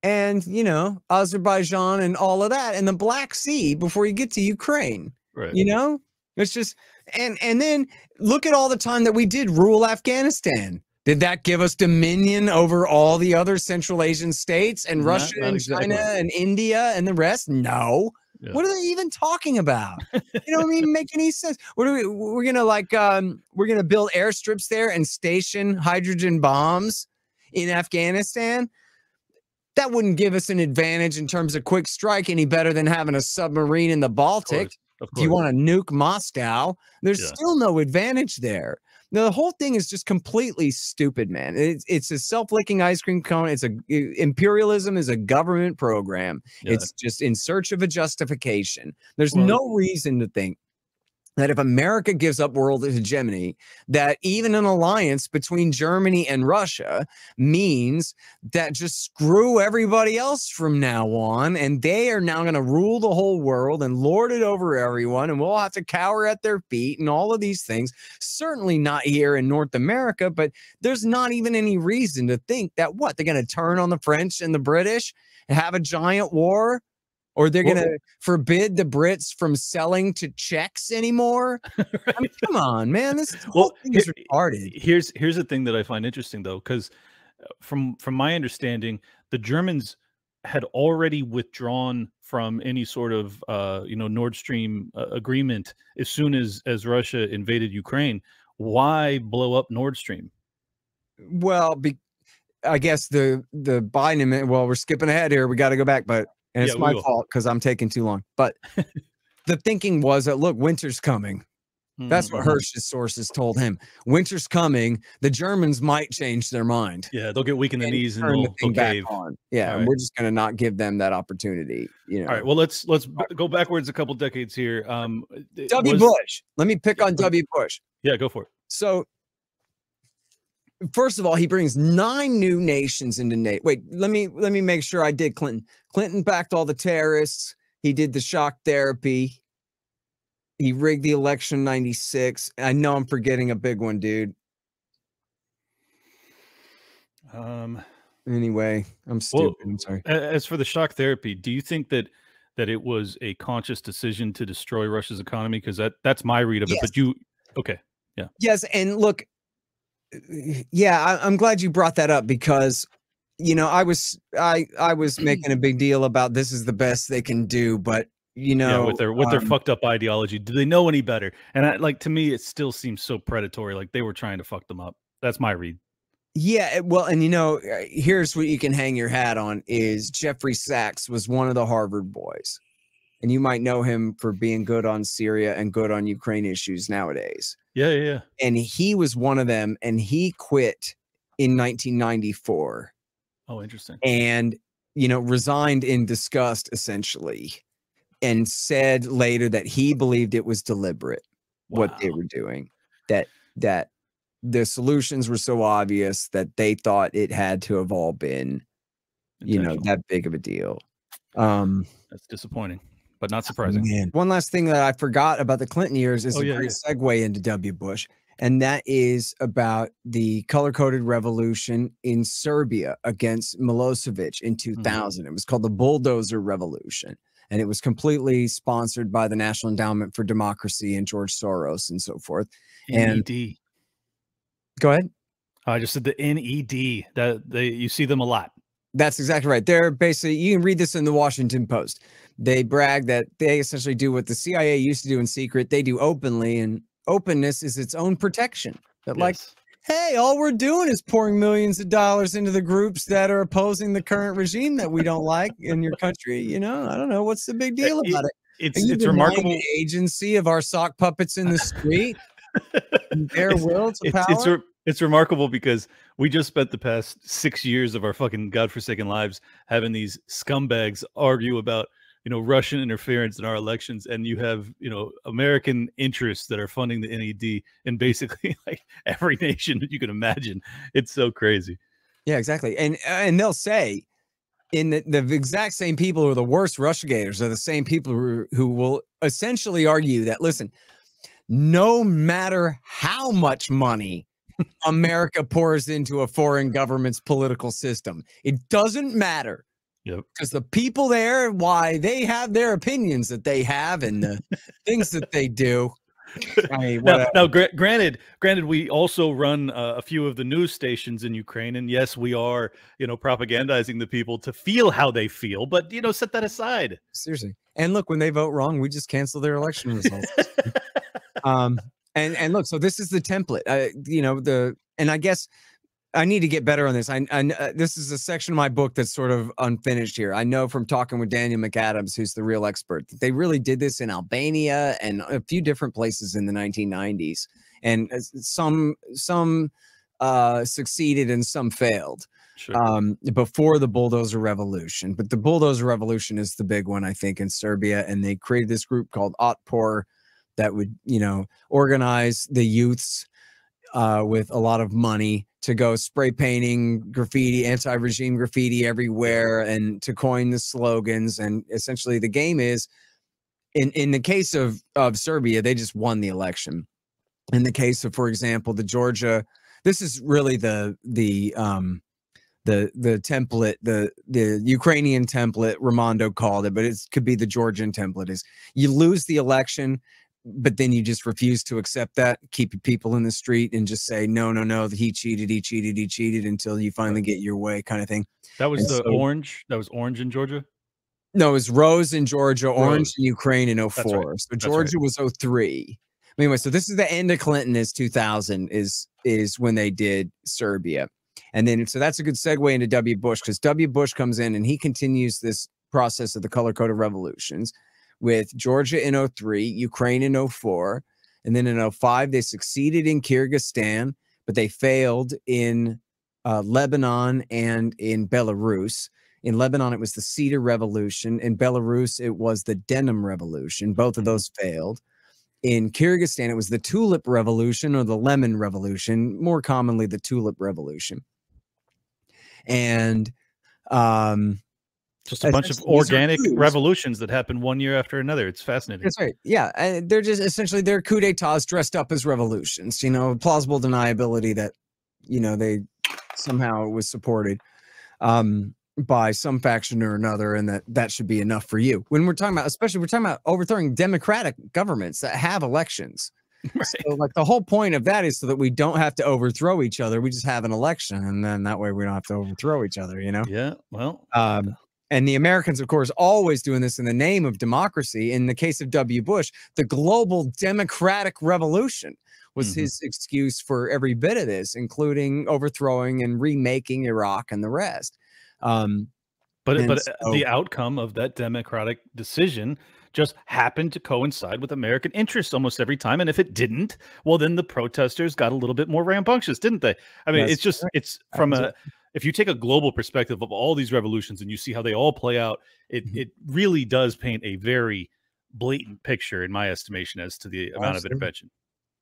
and, you know, Azerbaijan and all of that and the Black Sea before you get to Ukraine. Right. You know, it's just, and then look at all the time that we did rule Afghanistan. Did that give us dominion over all the other Central Asian states and Russia and China and India and the rest? No. Yeah. What are they even talking about? It don't even make any sense. What are we're gonna like we're gonna build airstrips there and station hydrogen bombs in Afghanistan? That wouldn't give us an advantage in terms of quick strike any better than having a submarine in the Baltic. Of course. If you want to nuke Moscow, there's still no advantage there. Now, the whole thing is just completely stupid, man. It's a self-licking ice cream cone. Imperialism is a government program. Yeah. It's just in search of a justification. There's no reason to think that if America gives up world hegemony, that even an alliance between Germany and Russia means that just screw everybody else from now on, and they are now going to rule the whole world and lord it over everyone, and we'll have to cower at their feet and all of these things. Certainly not here in North America, but there's not even any reason to think that they're going to turn on the French and the British and have a giant war. Or they're going to forbid the Brits from selling to Czechs anymore. Right. I mean, come on, man. This whole thing is retarded. Here's the thing that I find interesting, though, because from my understanding, the Germans had already withdrawn from any sort of Nord Stream agreement as soon as Russia invaded Ukraine. Why blow up Nord Stream? Well, I guess the Biden. Well, we're skipping ahead here. We got to go back, but. And it's my fault because I'm taking too long. But the thinking was that, look, winter's coming. That's what Hirsch's sources told him. Winter's coming. The Germans might change their mind. Yeah, they'll get weak in the knees and they'll cave. Yeah, and we're just going to not give them that opportunity. You know. All right. Well, let's go backwards a couple decades here. Bush. Let me pick on W. Bush. Yeah, go for it. So, first of all, he brings 9 new nations into NATO. Wait, let me make sure I did Clinton. Clinton backed all the terrorists. He did the shock therapy. He rigged the election in '96. I know I'm forgetting a big one, dude. Anyway, I'm stupid. I'm sorry. As for the shock therapy, do you think that it was a conscious decision to destroy Russia's economy? Because that's my read of it. But yes, and look. Yeah, I'm glad you brought that up because, you know, I was making a big deal about this is the best they can do, but you know, with their fucked up ideology, do they know any better? And to me, it still seems so predatory, like they were trying to fuck them up. That's my read. Yeah, well, and you know, here's what you can hang your hat on is Jeffrey Sachs was one of the Harvard boys, and you might know him for being good on Syria and good on Ukraine issues nowadays. Yeah. And he was one of them, and he quit in 1994. Oh, interesting. And, you know, resigned in disgust, essentially, and said later that he believed it was deliberate, what they were doing, that the solutions were so obvious that they thought it had to have all been, you know, that big of a deal. That's disappointing. But not surprising. Man. One last thing that I forgot about the Clinton years is a great segue into W. Bush, and that is about the color-coded revolution in Serbia against Milosevic in 2000. It was called the Bulldozer Revolution, and it was completely sponsored by the National Endowment for Democracy and George Soros and so forth. NED. Go ahead. I just said the NED. You see them a lot. That's exactly right. They're basically, you can read this in the Washington Post. They brag that they essentially do what the CIA used to do in secret. They do openly, and openness is its own protection. That like, hey, all we're doing is pouring millions of dollars into the groups that are opposing the current regime that we don't like in your country. You know, I don't know. What's the big deal about it? It's remarkable. The agency of our sock puppets in the street. Their will to power. It's remarkable because we just spent the past 6 years of our fucking godforsaken lives having these scumbags argue about, Russian interference in our elections, and you have, American interests that are funding the NED in basically like every nation that you can imagine. It's so crazy. Yeah, exactly. And they'll say, in the exact same people who are the worst Russiagators are the same people who will essentially argue that, listen, no matter how much money America pours into a foreign government's political system, it doesn't matter. Yep. Because the people there, why they have their opinions that they have and the things that they do. I mean, now, granted, we also run a few of the news stations in Ukraine, and yes, we are, propagandizing the people to feel how they feel. But set that aside. Seriously, and look, when they vote wrong, we just cancel their election results. And look, so this is the template. And I guess I need to get better on this. This is a section of my book that's sort of unfinished here. I know from talking with Daniel McAdams, who's the real expert, that they really did this in Albania and a few different places in the 1990s. And some succeeded and some failed. Sure. Before the bulldozer revolution. But the bulldozer revolution is the big one, I think, in Serbia. And they created this group called Otpor that would, organize the youths with a lot of money to go spray painting graffiti, anti-regime graffiti everywhere, and to coin the slogans. And essentially the game is, in the case of Serbia, they just won the election. In the case of, for example, the Georgia, this is really the template, the Ukrainian template, Raimondo called it, but it could be the Georgian template, is you lose the election, but then you just refuse to accept that, keep your people in the street and just say, no, he cheated until you finally get your way, kind of thing. That was orange. That was orange in Georgia? No, it was rose in Georgia, orange in Ukraine in 04. Right. So Georgia was 03. Anyway, so this is the end of Clinton is 2000 is when they did Serbia. And then, so that's a good segue into W. Bush, because W. Bush comes in and he continues this process of the color-coded revolutions with Georgia in 03, Ukraine in 04, and then in 05, they succeeded in Kyrgyzstan, but they failed in Lebanon and in Belarus. In Lebanon, it was the Cedar Revolution. In Belarus, it was the Denim Revolution. Both of those failed. In Kyrgyzstan, it was the Tulip Revolution or the Lemon Revolution, more commonly the Tulip Revolution. And just a bunch of organic revolutions that happen one year after another. It's fascinating. That's right. Yeah. And they're just essentially, they're coup d'etats dressed up as revolutions, plausible deniability that, they somehow was supported by some faction or another, and that should be enough for you. When we're talking about, especially we're talking about overthrowing democratic governments that have elections. Right. So like the whole point of that is so that we don't have to overthrow each other. We just have an election, and then that way we don't have to overthrow each other, Yeah. Well, and the Americans, of course, always doing this in the name of democracy. In the case of W. Bush, the global democratic revolution was his excuse for every bit of this, including overthrowing and remaking Iraq and the rest. But the outcome of that democratic decision just happened to coincide with American interests almost every time. And if it didn't, well, then the protesters got a little bit more rambunctious, didn't they? I mean, it's just, it's from if you take a global perspective of all these revolutions and you see how they all play out, it really does paint a very blatant picture, in my estimation, as to the amount of intervention.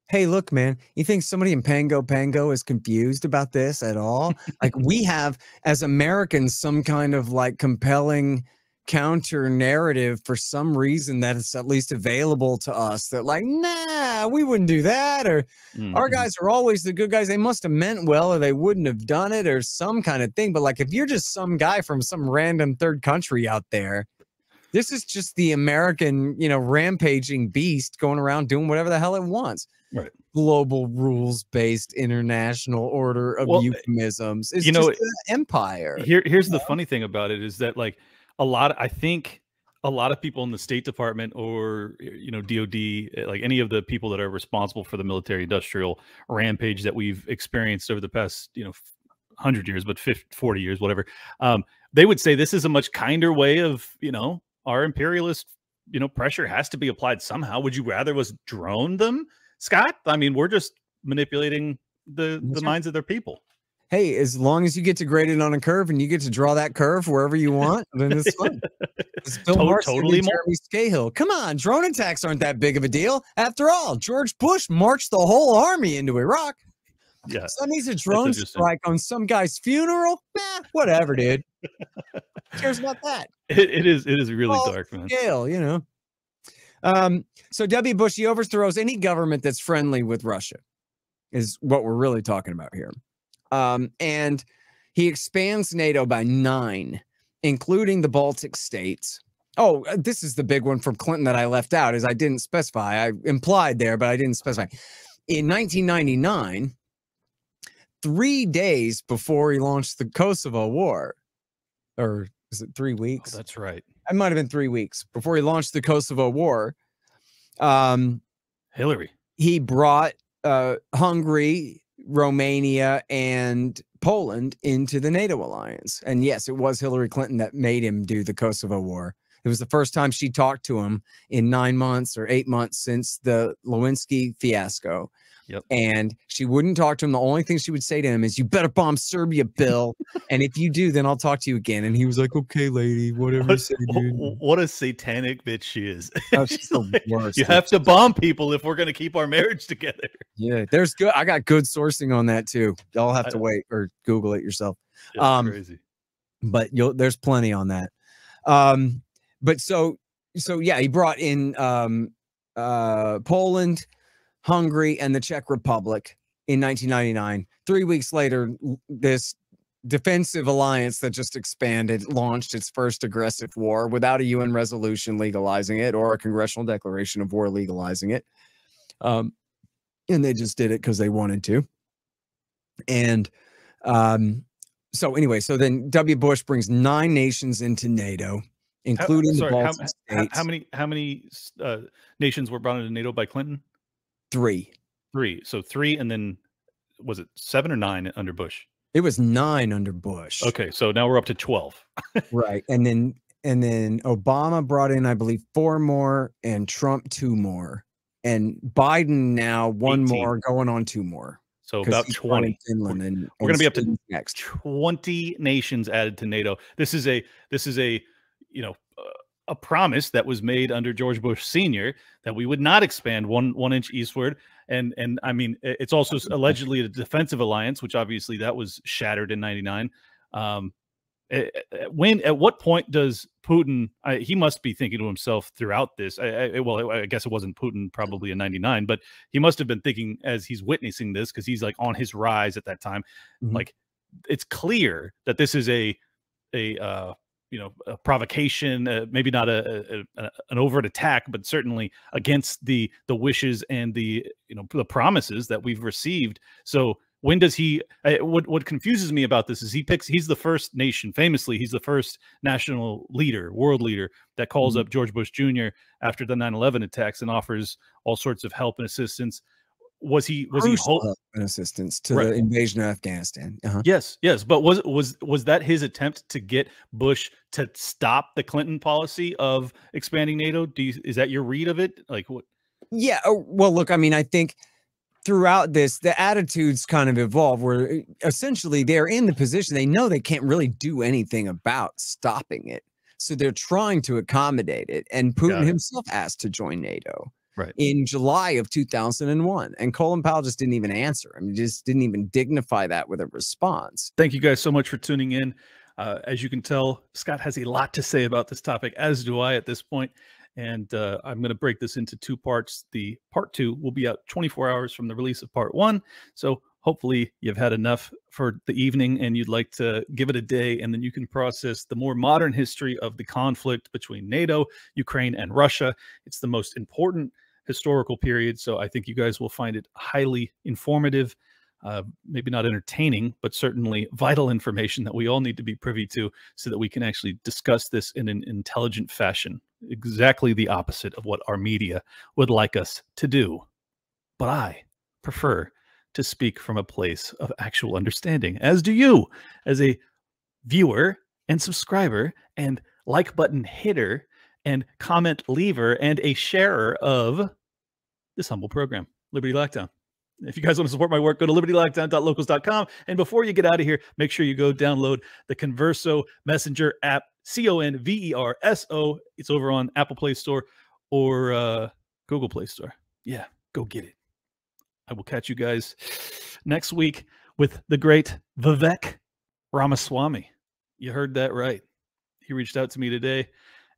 Hey, look, man, you think somebody in Pango is confused about this at all? Like, we have, as Americans, some kind of like compelling counter narrative for some reason that it's at least available to us, that like, nah, we wouldn't do that, or our guys are always the good guys. They must have meant well, or they wouldn't have done it, or some kind of thing. But like, if you're just some guy from some random third country out there, this is just the American, rampaging beast going around doing whatever the hell it wants. Right. Global rules-based international order of euphemisms. It's just an empire. Here's the funny thing about it is that, like, I think a lot of people in the State Department or, DOD, like any of the people that are responsible for the military-industrial rampage that we've experienced over the past, 100 years, but 50, 40 years, whatever, they would say this is a much kinder way of, our imperialist, pressure has to be applied somehow. Would you rather us drone them, Scott? I mean, we're just manipulating the minds of their people. Hey, as long as you get to grade it on a curve and you get to draw that curve wherever you want, then it's fun. It's Bill Marston Totally and Jeremy Scahill. Come on, drone attacks aren't that big of a deal. After all, George Bush marched the whole army into Iraq. Yeah, So that means a drone strike on some guy's funeral? Nah, whatever, dude. Who cares about that? It is really dark, man. Scale, you know. So W. Bush, he overthrows any government that's friendly with Russia, is what we're really talking about here. And he expands NATO by 9, including the Baltic states. Oh, this is the big one from Clinton that I left out, is I didn't specify. I implied there, but I didn't specify. In 1999, 3 days before he launched the Kosovo War, or is it 3 weeks? Oh, that's right. It might have been 3 weeks before he launched the Kosovo War. Hillary. He brought Hungary, Romania, and Poland into the NATO alliance. And yes, it was Hillary Clinton that made him do the Kosovo War. It was the first time she talked to him in 9 months or 8 months since the Lewinsky fiasco. Yep. And she wouldn't talk to him. The only thing she would say to him is, "You better bomb Serbia, Bill. And if you do, then I'll talk to you again." And he was like, "Okay, lady, whatever you say, dude." What a satanic bitch she is. Oh, she's the worst. You have to bomb people if we're going to keep our marriage together. Yeah, there's good. I got good sourcing on that too. Y'all have to wait or Google it yourself. Crazy. But there's plenty on that. But so yeah, he brought in Poland, Hungary, and the Czech Republic in 1999. 3 weeks later, this defensive alliance that just expanded launched its first aggressive war without a UN resolution legalizing it or a congressional declaration of war legalizing it. And they just did it because they wanted to. And so anyway, so then W. Bush brings 9 nations into NATO, including the Baltic states. How many nations were brought into NATO by Clinton? 3. 3. So 3, and then was it 7 or 9 under Bush? It was 9 under Bush. Okay, so now we're up to 12. Right. And then Obama brought in, I believe, 4 more, and Trump 2 more. And Biden now 1 more, going on 2 more. So about 20. Finland and we're going to be up to next 20 nations added to NATO. This is a a promise that was made under George Bush Sr. that we would not expand one inch eastward. And I mean, it's also allegedly a defensive alliance, which obviously that was shattered in 99. At what point does Putin, he must be thinking to himself throughout this. I guess it wasn't Putin probably in 99, but he must have been thinking as he's witnessing this, because he's like on his rise at that time. Mm-hmm. Like, it's clear that this is a provocation, maybe not an overt attack, but certainly against the wishes and the promises that we've received. So when does he? What confuses me about this is he's the first nation, famously, he's the first national leader, world leader, that calls up George Bush Jr. after the 9/11 attacks and offers all sorts of help and assistance. Was he help and assistance to the invasion of Afghanistan? Yes, but was that his attempt to get Bush to stop the Clinton policy of expanding NATO? Is that your read of it? Like what? Yeah. Well, look, I mean, I think throughout this, the attitudes kind of evolve where essentially they're in the position, they know they can't really do anything about stopping it. So they're trying to accommodate it. And Putin himself asked to join NATO in July of 2001. And Colin Powell just didn't even answer. I mean, just didn't even dignify that with a response. Thank you guys so much for tuning in. As you can tell, Scott has a lot to say about this topic, as do I at this point. And I'm going to break this into 2 parts. The part 2 will be out 24 hours from the release of part 1. So hopefully you've had enough for the evening and you'd like to give it a day, and then you can process the more modern history of the conflict between NATO, Ukraine, and Russia. It's the most important historical period. So I think you guys will find it highly informative, maybe not entertaining, but certainly vital information that we all need to be privy to so that we can actually discuss this in an intelligent fashion. Exactly the opposite of what our media would like us to do. But I prefer to speak from a place of actual understanding, as do you, as a viewer and subscriber and like button hitter and comment leaver and a sharer of this humble program, Liberty Lockdown. If you guys want to support my work, go to libertylockdown.locals.com. And before you get out of here, make sure you go download the Converso Messenger app, Converso. It's over on Apple Play Store or Google Play Store. Yeah, go get it. I will catch you guys next week with the great Vivek Ramaswamy. You heard that right. He reached out to me today,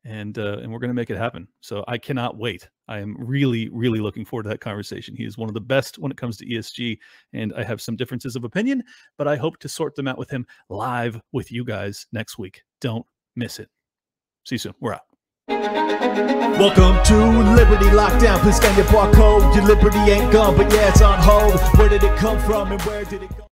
and we're going to make it happen. So I cannot wait. I am really, really looking forward to that conversation. He is one of the best when it comes to ESG, and I have some differences of opinion, but I hope to sort them out with him live with you guys next week. Don't miss it. See you soon. We're out. Welcome to Liberty Lockdown. Please scan your barcode. Your liberty ain't gone, but yeah, it's on hold. Where did it come from and where did it go?